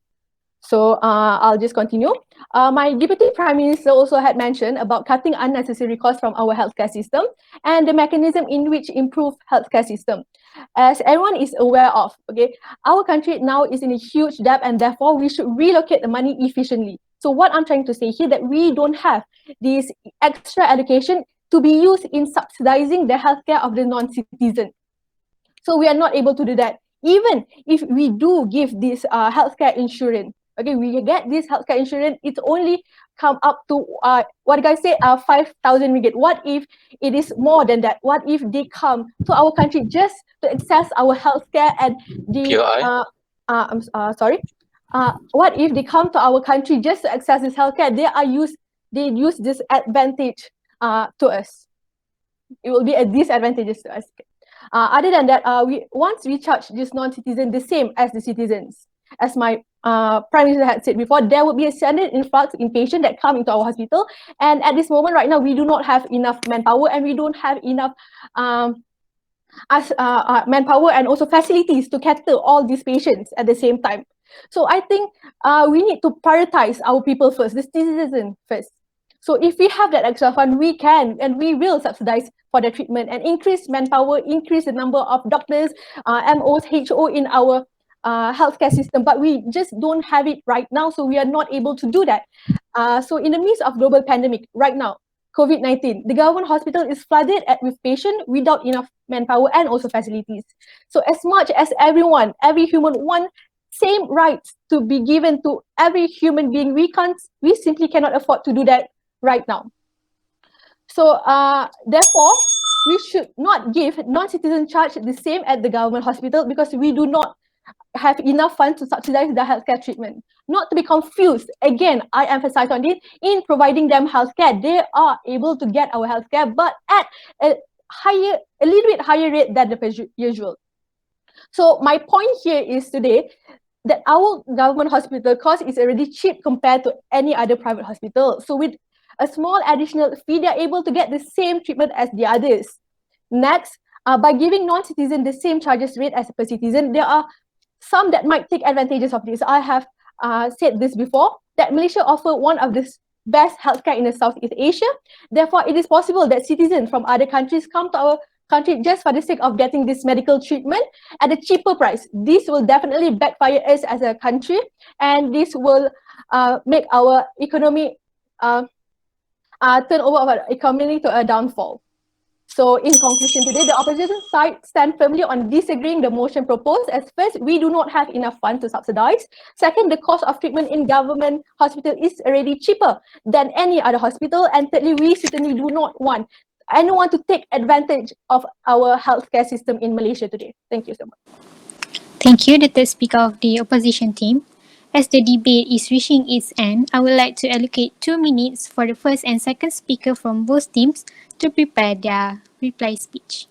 So I'll just continue. My Deputy Prime Minister also had mentioned about cutting unnecessary costs from our healthcare system and the mechanism in which improve healthcare system. As everyone is aware of, okay, our country now is in a huge debt and therefore we should relocate the money efficiently. So what I'm trying to say here that we don't have this extra allocation to be used in subsidizing the healthcare of the non-citizen. So we are not able to do that. Even if we do give this healthcare insurance, okay, we get this healthcare insurance, it's only come up to what guys say 5,000 ringgit. What if it is more than that? What if they come to our country just to access our healthcare and the POI? sorry, what if they come to our country just to access this healthcare? They use this advantage to us. It will be a disadvantage to us. Other than that, once we charge this non-citizen the same as the citizens, as my Prime Minister had said before, there would be a sudden influx in patients that come into our hospital. And at this moment, right now, we do not have enough manpower and we don't have enough manpower and also facilities to cater all these patients at the same time. So I think we need to prioritize our people first, the citizen first. So if we have that extra fund, we can and we will subsidize for the treatment and increase manpower, increase the number of doctors, MOs, HO in our healthcare system. But we just don't have it right now, so we are not able to do that. So in the midst of global pandemic right now, COVID-19, the government hospital is flooded with patients without enough manpower and also facilities. So as much as everyone, every human want same rights to be given to every human being, we simply cannot afford to do that right now. So therefore, we should not give non-citizen charge the same at the government hospital because we do not have enough funds to subsidize the healthcare treatment. Not to be confused, again, I emphasize on this, in providing them healthcare, they are able to get our healthcare, but at a little bit higher rate than the usual. So my point here is today that our government hospital cost is already cheap compared to any other private hospital. So with a small additional fee, they're able to get the same treatment as the others. Next, by giving non-citizen the same charges rate as per citizen, there are some that might take advantages of this. I have said this before, that Malaysia offer one of the best healthcare in the Southeast Asia. Therefore, it is possible that citizens from other countries come to our country just for the sake of getting this medical treatment at a cheaper price. This will definitely backfire us as a country, and this will make our economy turn over our economy to a downfall. So in conclusion today, the opposition side stand firmly on disagreeing the motion proposed. As first, we do not have enough funds to subsidize. Second, the cost of treatment in government hospital is already cheaper than any other hospital. And thirdly, we certainly do not want anyone to take advantage of our healthcare system in Malaysia today. Thank you so much. Thank you, the third speaker of the opposition team. As the debate is reaching its end, I would like to allocate 2 minutes for the first and second speaker from both teams to prepare their reply speech.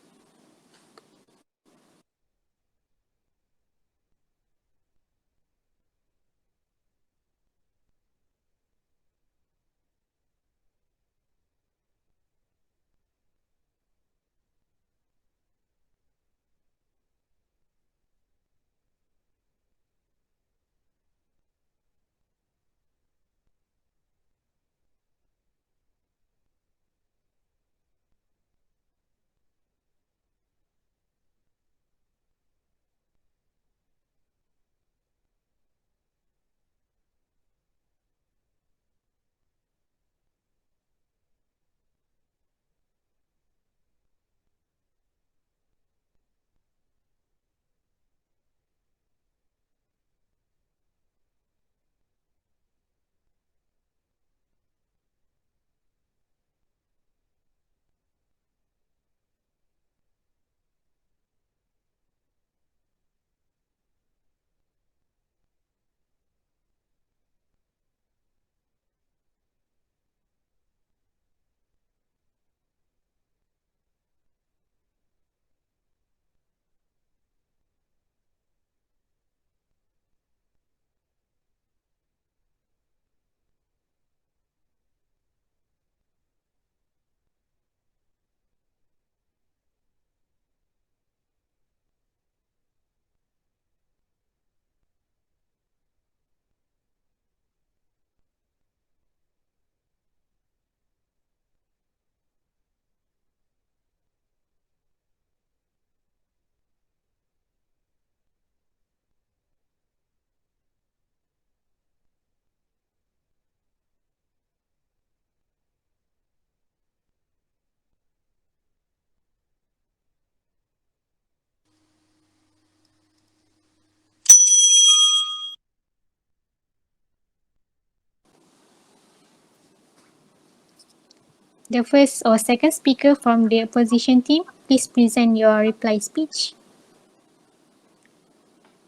The first or second speaker from the opposition team, please present your reply speech.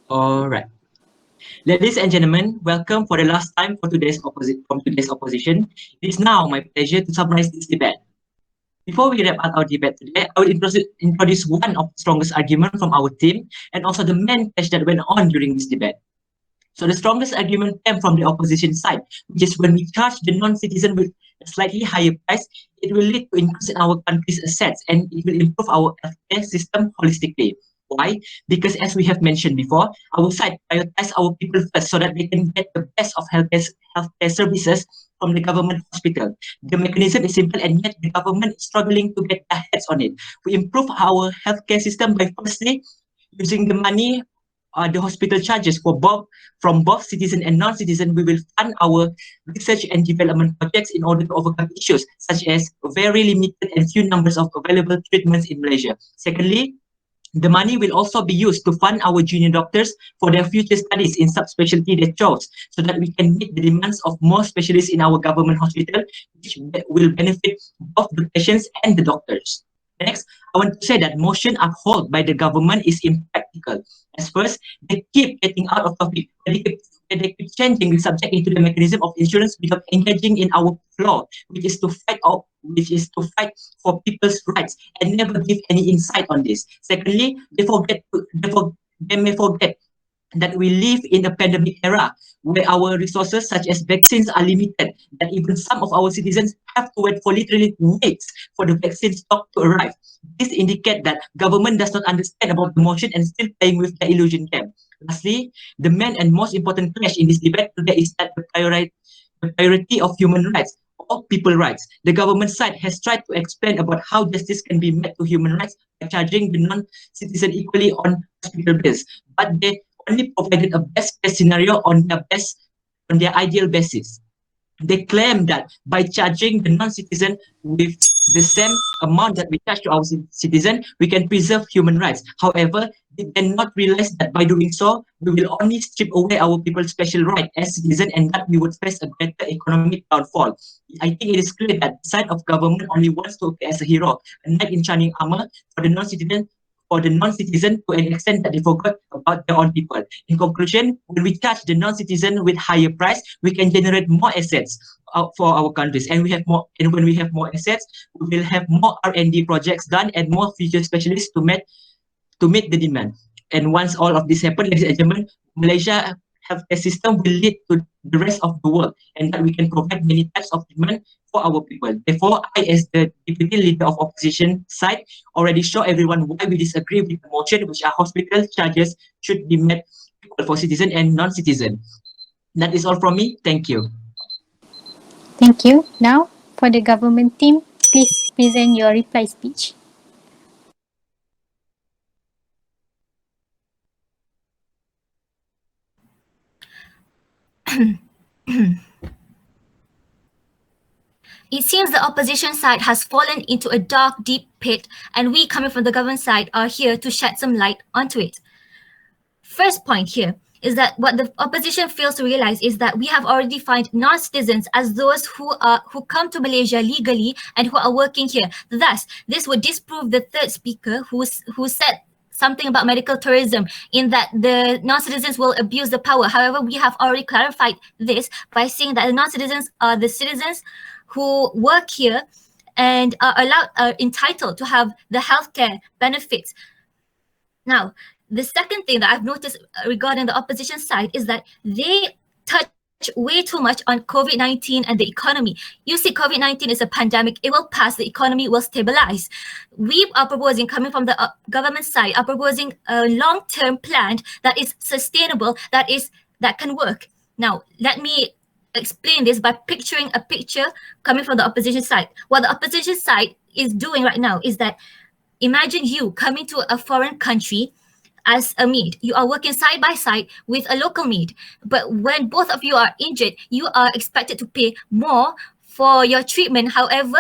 All right. Ladies and gentlemen, welcome for the last time for today's opposition. It is now my pleasure to summarize this debate. Before we wrap up our debate today, I will introduce one of the strongest arguments from our team and also the main clash that went on during this debate. So the strongest argument came from the opposition side, which is when we charge the non-citizen with a slightly higher price, it will lead to increase in our country's assets and it will improve our healthcare system holistically. Why? Because as we have mentioned before, our side prioritize our people first so that they can get the best of healthcare services from the government hospital. The mechanism is simple and yet the government is struggling to get their heads on it. We improve our healthcare system by firstly using the money the hospital charges for both from both citizen and non-citizen. We will fund our research and development projects in order to overcome issues such as very limited and few numbers of available treatments in Malaysia. Secondly, the money will also be used to fund our junior doctors for their future studies in subspecialty they chose, so that we can meet the demands of more specialists in our government hospital, which will benefit both the patients and the doctors. Next, I want to say that motion upheld by the government is impractical. As first, they keep getting out of topic. They keep changing the subject into the mechanism of insurance without engaging in our flaw, which is to fight for people's rights and never give any insight on this. Secondly, they may forget that we live in a pandemic era where our resources such as vaccines are limited, that even some of our citizens have to wait for literally weeks for the vaccine stock to arrive. This indicates that government does not understand about the motion and still playing with the illusion game. Lastly, the main and most important clash in this debate today is that the priority of human rights or people rights. The government side has tried to explain about how justice can be met to human rights by charging the non-citizen equally on hospital bills, but they only provided a best case scenario on their ideal basis. They claim that by charging the non-citizen with the same amount that we charge to our citizen, we can preserve human rights. However, they cannot realize that by doing so, we will only strip away our people's special right as citizens and that we would face a greater economic downfall. I think it is clear that the side of government only wants to appear as a hero, a knight in shining armor for the non-citizen to an extent that they forgot about their own people. In conclusion, when we charge the non-citizen with higher price, we can generate more assets for our countries, and when we have more assets, we will have more R&D projects done and more future specialists to meet the demand. And once all of this happens, ladies and gentlemen, Malaysia healthcare system will lead to the rest of the world, and that we can provide many types of treatment for our people. Therefore, I, as the deputy leader of opposition side, already show everyone why we disagree with the motion, which are hospital charges should be met equal for citizen and non-citizen. That is all from me. Thank you. Thank you. Now, for the government team, please present your reply speech. It seems the opposition side has fallen into a dark, deep pit, and we, coming from the government side, are here to shed some light onto it. First point here is that what the opposition fails to realize is that we have already defined non-citizens as those who come to Malaysia legally and who are working here. Thus, this would disprove the third speaker who said something about medical tourism, in that the non-citizens will abuse the power. However, we have already clarified this by saying that the non-citizens are the citizens who work here and are entitled to have the healthcare benefits. Now, the second thing that I've noticed regarding the opposition side is that they touch way too much on COVID-19 and the economy. You see, COVID-19 is a pandemic. It will pass. The economy will stabilize. We are proposing, coming from the government side, are proposing a long-term plan that is sustainable, that can work. Now, let me explain this by picturing a picture coming from the opposition side. What the opposition side is doing right now is that imagine you coming to a foreign country as a maid. You are working side by side with a local maid. But when both of you are injured, you are expected to pay more for your treatment. However,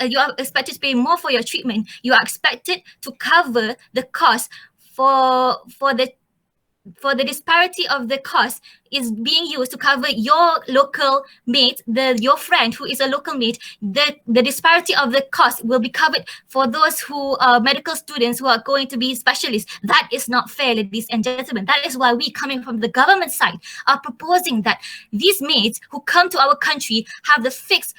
you are expected to pay more for your treatment. You are expected to cover the cost for the for the disparity of the cost is being used to cover your local mate, your friend who is a local mate. The disparity of the cost will be covered for those who are medical students who are going to be specialists. That is not fair, ladies and gentlemen. That is why we, coming from the government side, are proposing that these mates who come to our country have the fixed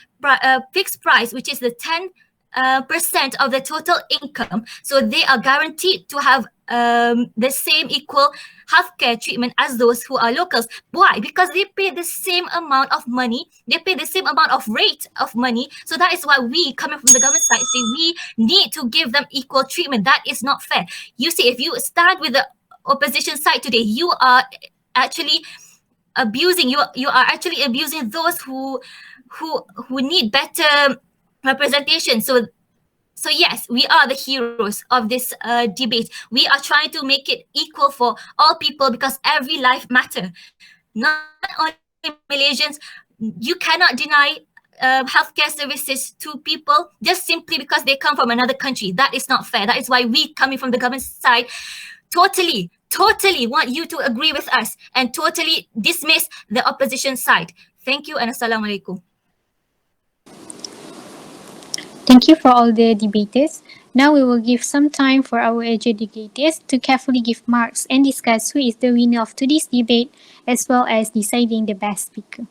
price, which is the 10% of the total income, so they are guaranteed to have the same equal healthcare treatment as those who are locals. Why? Because they pay the same amount of money, they pay the same amount of rate of money. So that is why we, coming from the government side, say we need to give them equal treatment. That is not fair. You see, if you stand with the opposition side today, you are actually abusing, you are actually abusing those who need better representation. So yes, we are the heroes of this debate. We are trying to make it equal for all people because every life matter. Not only Malaysians, you cannot deny healthcare services to people just simply because they come from another country. That is not fair. That is why we, coming from the government side, totally want you to agree with us and totally dismiss the opposition side. Thank you and Assalamualaikum. Thank you for all the debaters. Now we will give some time for our adjudicators to carefully give marks and discuss who is the winner of today's debate as well as deciding the best speaker.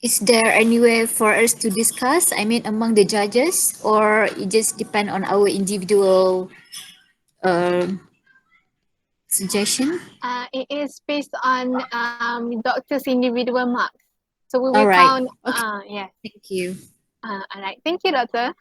Is there any way for us to discuss? I mean, among the judges, or it just depend on our individual suggestion? It is based on doctor's individual marks. So we All will right. count. Okay. Yes. Thank you. All right. Thank you, doctor.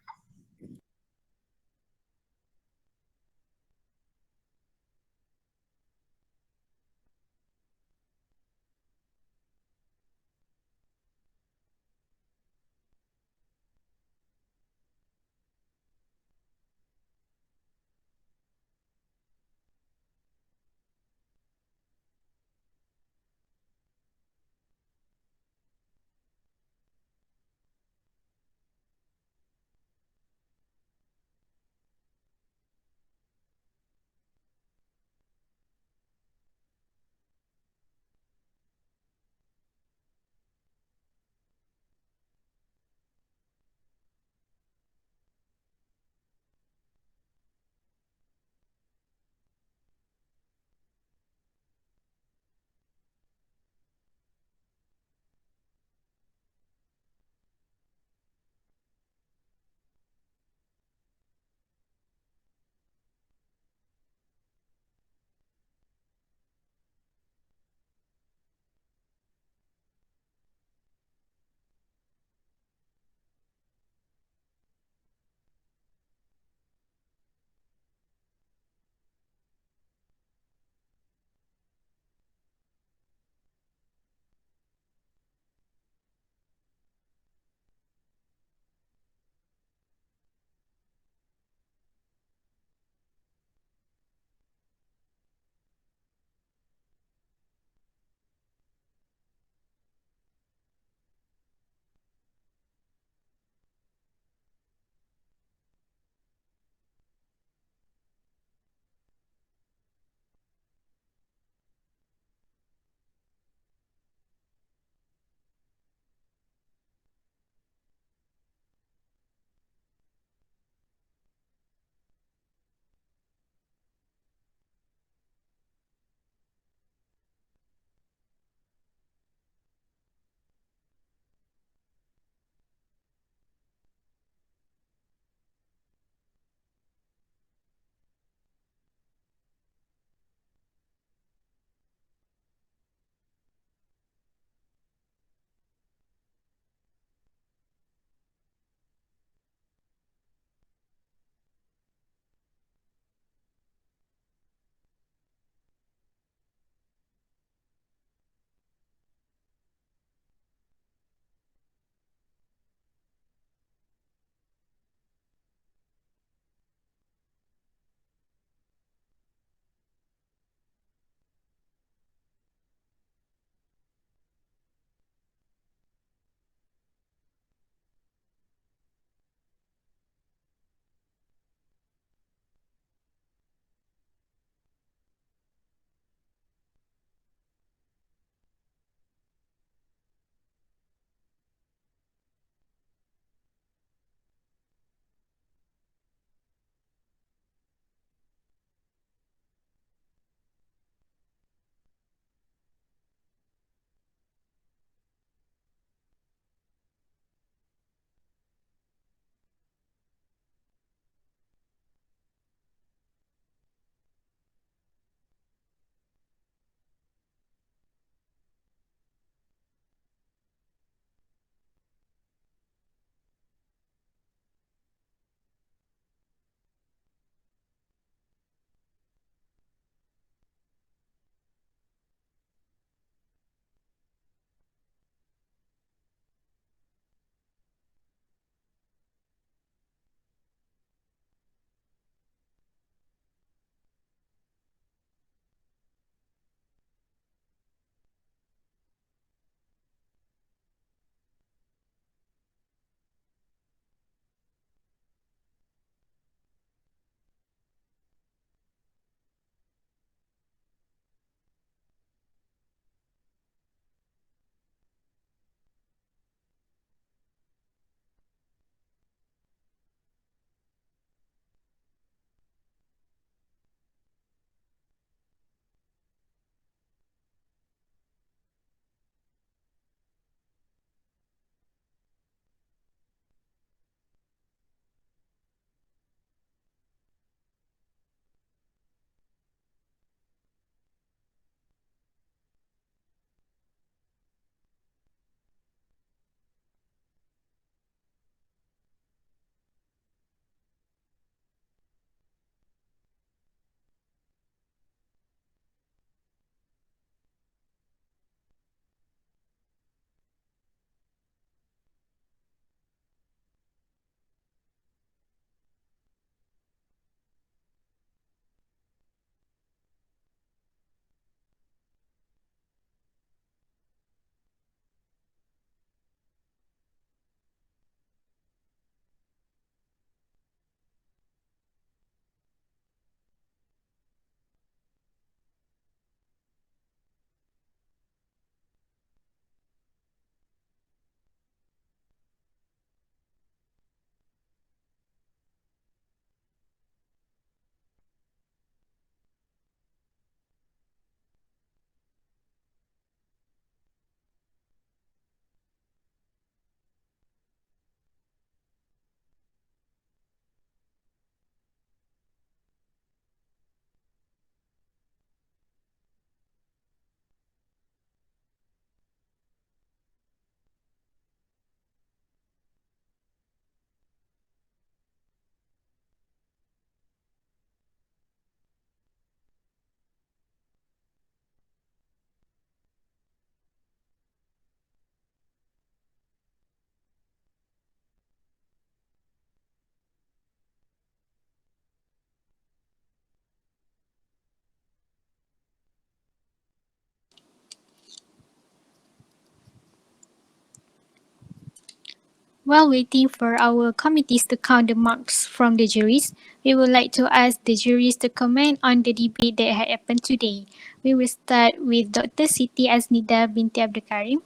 While waiting for our committees to count the marks from the juries, we would like to ask the juries to comment on the debate that had happened today. We will start with Dr. Siti Aznida Binti Abdul Karim.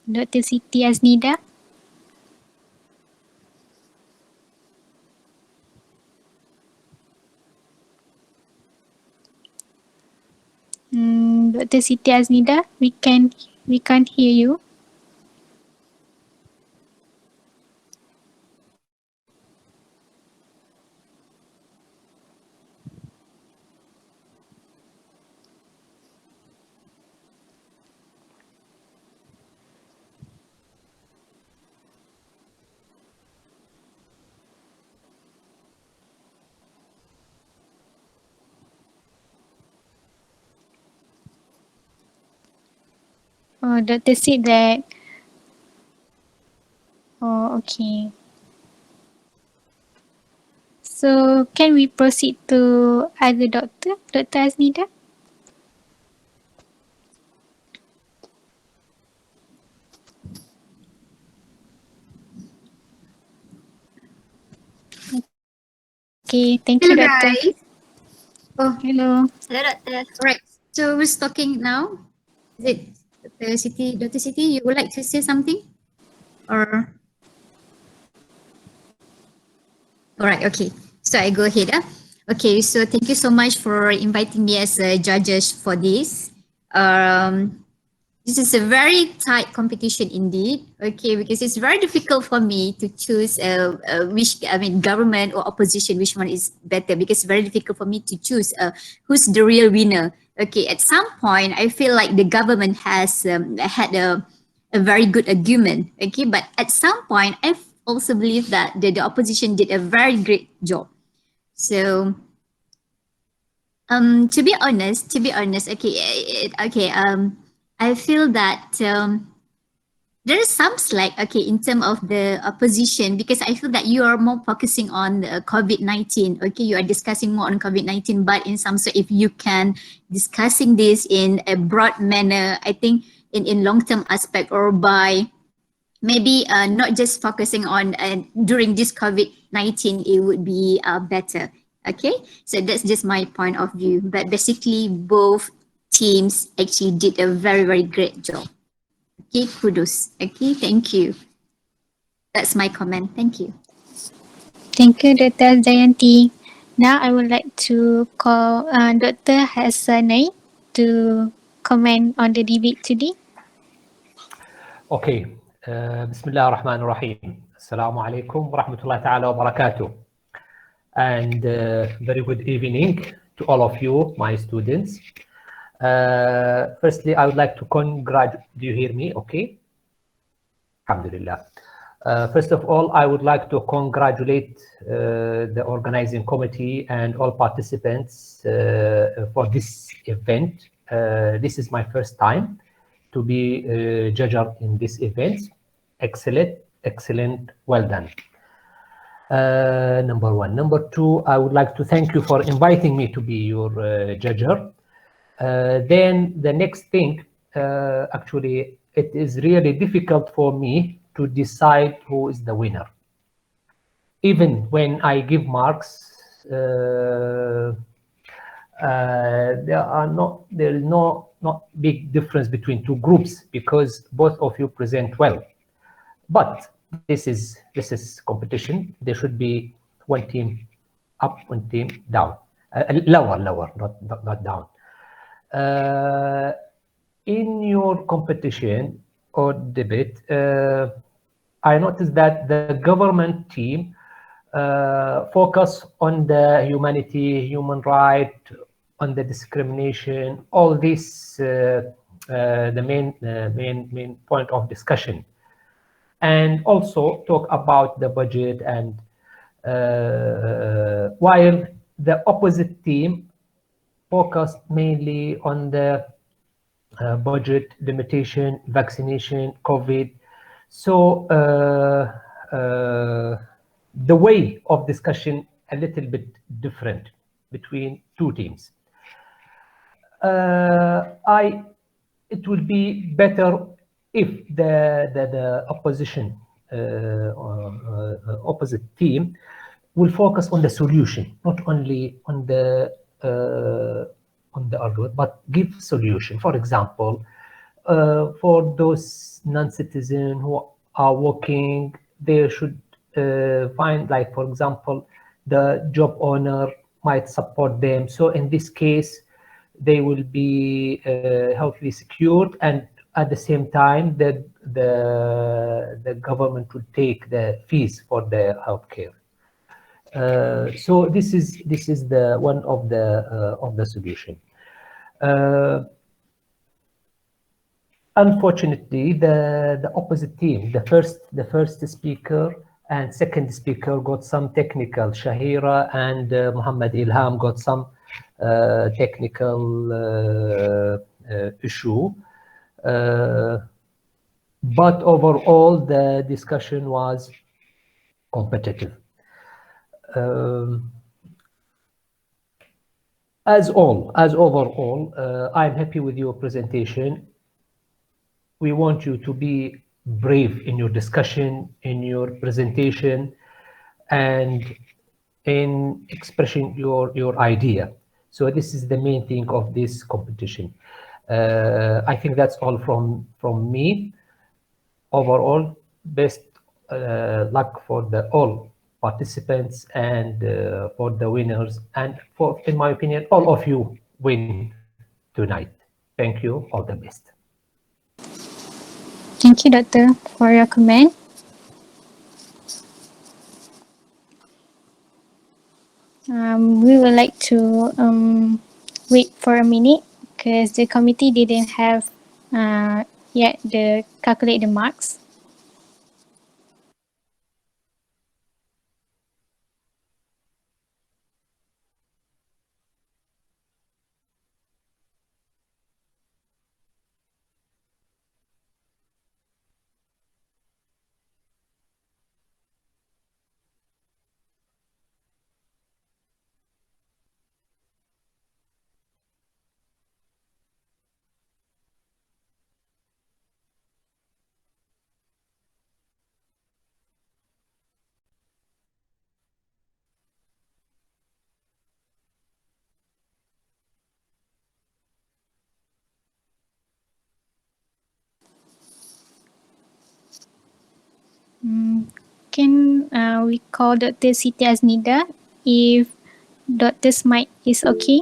Dr. Siti Aznida. Dr. Siti Aznida, we can't hear you. Oh, doctor said that. Oh, okay. So can we proceed to other doctor, Dr. Aznida? Okay, thank you, Hello, doctor. guys. Oh, Hello. hello, doctor. All right. So who's talking now? Is it Dr. Siti? Dr. Siti, you would like to say something? Or all right, okay. So I go ahead. Okay, so thank you so much for inviting me as a judges for this. This is a very tight competition indeed. Okay, because it's very difficult for me to choose which government or opposition, which one is better. Because it's very difficult for me to choose who's the real winner. Okay, at some point I feel like the government has had a very good argument. Okay, but at some point I also believe that the opposition did a very great job. So to be honest, I feel that there is some slack, okay, in terms of the opposition because I feel that you are more focusing on COVID-19. Okay, you are discussing more on COVID-19, but in some sort, if you can discussing this in a broad manner, I think in long-term aspect or by maybe not just focusing on during this COVID-19, it would be better. Okay, so that's just my point of view. But basically, both teams actually did a very, very great job. Okay, kudos. Okay, thank you. That's my comment. Thank you. Thank you, Dr. Jayanti. Now I would like to call Dr. Hassanai to comment on the debate today. Okay. بسم الله الرحمن الرحيم. السلام عليكم ورحمة الله تعالى وبركاته. And very good evening to all of you, my students. Firstly, I would like to congratulate. Do you hear me? Okay. Alhamdulillah. First of all, I would like to congratulate the organizing committee and all participants for this event. This is my first time to be a judge in this event. Excellent, well done. Number one. Number two, I would like to thank you for inviting me to be your judger. Then the next thing, actually, it is really difficult for me to decide who is the winner. Even when I give marks, there is not big difference between two groups because both of you present well. But this is competition. There should be one team up, one team down, lower, not down. In your competition or debate, I noticed that the government team focus on the humanity, human right, on the discrimination, all this the main point of discussion, and also talk about the budget, and while the opposite team focused mainly on the budget limitation, vaccination, COVID. So the way of discussion a little bit different between two teams. It will be better if the opposition opposite team will focus on the solution, not only on the argument, but give solution. For example, for those non-citizens who are working, they should find, like, for example, the job owner might support them. So in this case, they will be healthily secured, and at the same time, the government will take the fees for their healthcare. So this is the one of the solution. Unfortunately, the opposite team, the first speaker and second speaker got some technical. Syahira and Muhammad Ilham got some technical issue. But overall, the discussion was competitive. As overall, I'm happy with your presentation. We want you to be brave in your discussion, in your presentation, and in expressing your idea. So this is the main thing of this competition. I think that's all from me. Overall, best luck for all participants and for the winners, and for, in my opinion, all of you win tonight. Thank you. All the best. Thank you, Doctor, for your comment. We would like to wait for a minute because the committee didn't have yet calculate the marks. Can we call Dr. Siti Aznida if Doctor's mic is okay?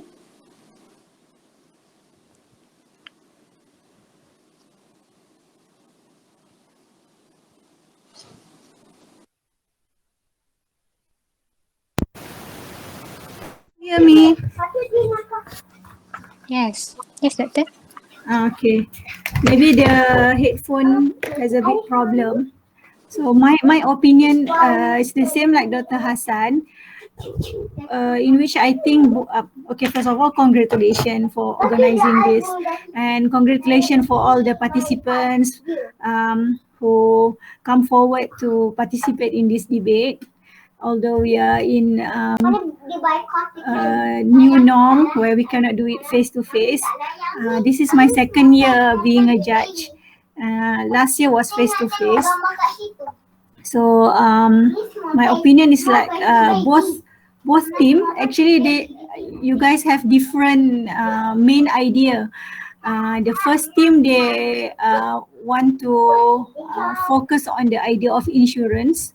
Hear me? Yes, Doctor. Okay. Maybe the headphone has a big problem. So my opinion is the same like Dr. Hassan, in which I think, okay, first of all, congratulations for organizing this, and congratulations for all the participants who come forward to participate in this debate. Although we are in new norm where we cannot do it face to face. This is my second year being a judge. Last year was face to face. So my opinion is like both team, actually you guys have different main idea. The first team, they want to focus on the idea of insurance.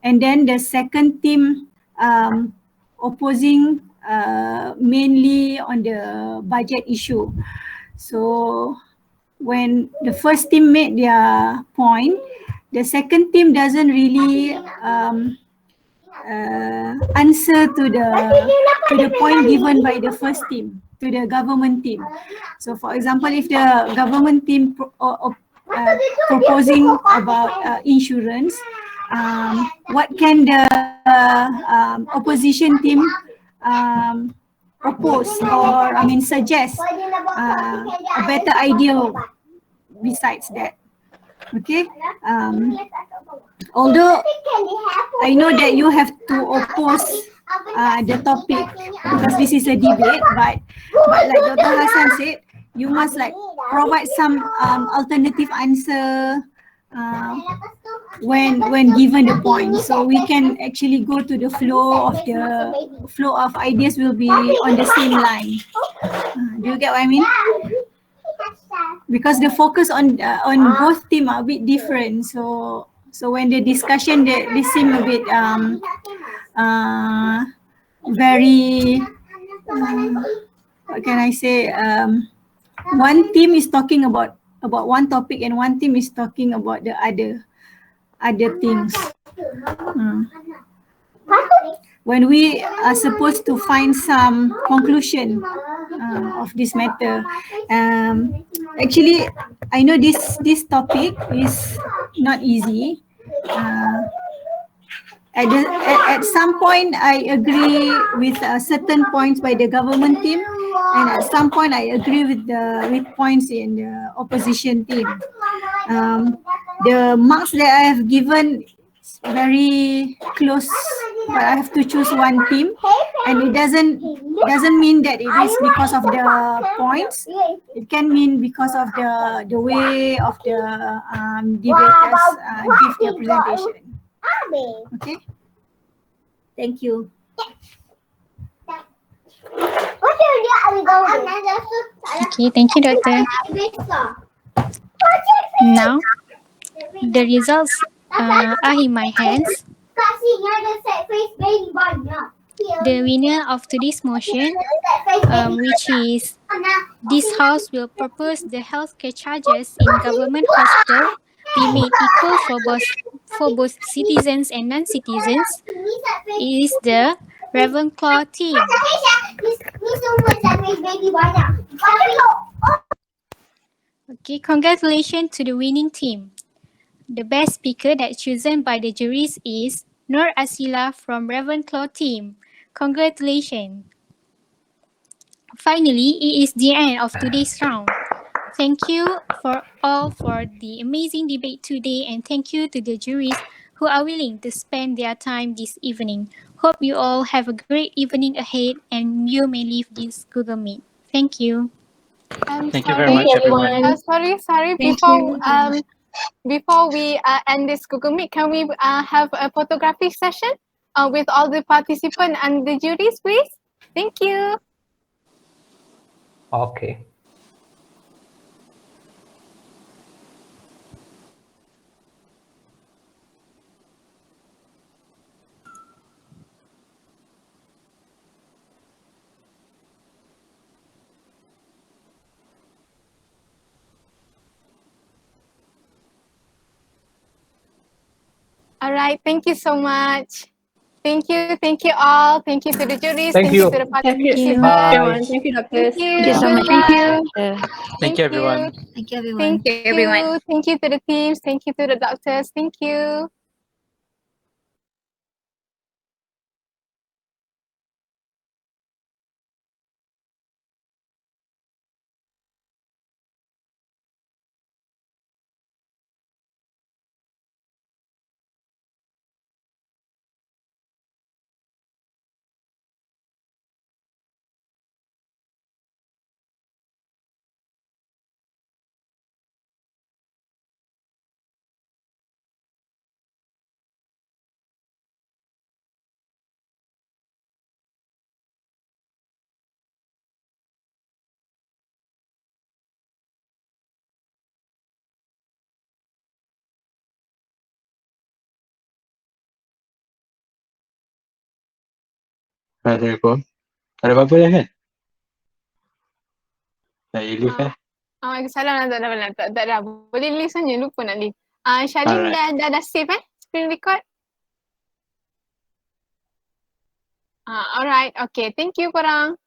And then the second team, opposing mainly on the budget issue. So when the first team made their point, the second team doesn't really answer to the point given by the first team, to the government team. So for example, if the government team proposing about insurance, what can the opposition team propose, or suggest a better idea besides that? Okay. Although I know that you have to oppose the topic because this is a debate, but like Dr. Hassan said, you must like provide some alternative answer when given the point, so we can actually go to the flow of ideas will be on the same line. Do you get what I mean? Because the focus on both team are a bit different, so when the discussion they seem a bit very what can I say, one team is talking about one topic and one team is talking about the other things. When we are supposed to find some conclusion of this matter, actually I know this topic is not easy. At some point I agree with certain points by the government team, and at some point I agree with points in the opposition team. The marks that I have given is very close, but I have to choose one team, and it doesn't mean that it is because of the points. It can mean because of the way of the debaters give their presentation. Okay. Thank you. Okay, thank you, Doctor. Now, the results are in my hands. The winner of today's motion, which is this House will propose the healthcare charges in government hospital be made equal for both citizens and non-citizens, is the Ravenclaw team. Okay, congratulations to the winning team. The best speaker that's chosen by the juries is Nur Asilla from Ravenclaw team. Congratulations. Finally, it is the end of today's round. Thank you for the amazing debate today, and thank you to the juries who are willing to spend their time this evening. Hope you all have a great evening ahead and you may leave this Google Meet. Thank you. Thank you very much, everyone. Sorry. Thank Before we end this Google Meet, can we have a photography session with all the participants and the juries, please? Thank you. Okay. All right, thank you so much. Thank you all. Thank you to the juries. Thank you. To the Thank you, participants. Bye. Thank you, doctors. Thank you so much. Thank you. Thank you, everyone. Thank you, everyone. Thank you to the teams. Thank you to the doctors. Thank you. There you go. Tak ada apa-apa dah kan? Dah leave Salah, tak dah. Boleh leave saja, lupa nak leave. Shalin Alright. dah save screen record? Alright, okay. Thank you korang.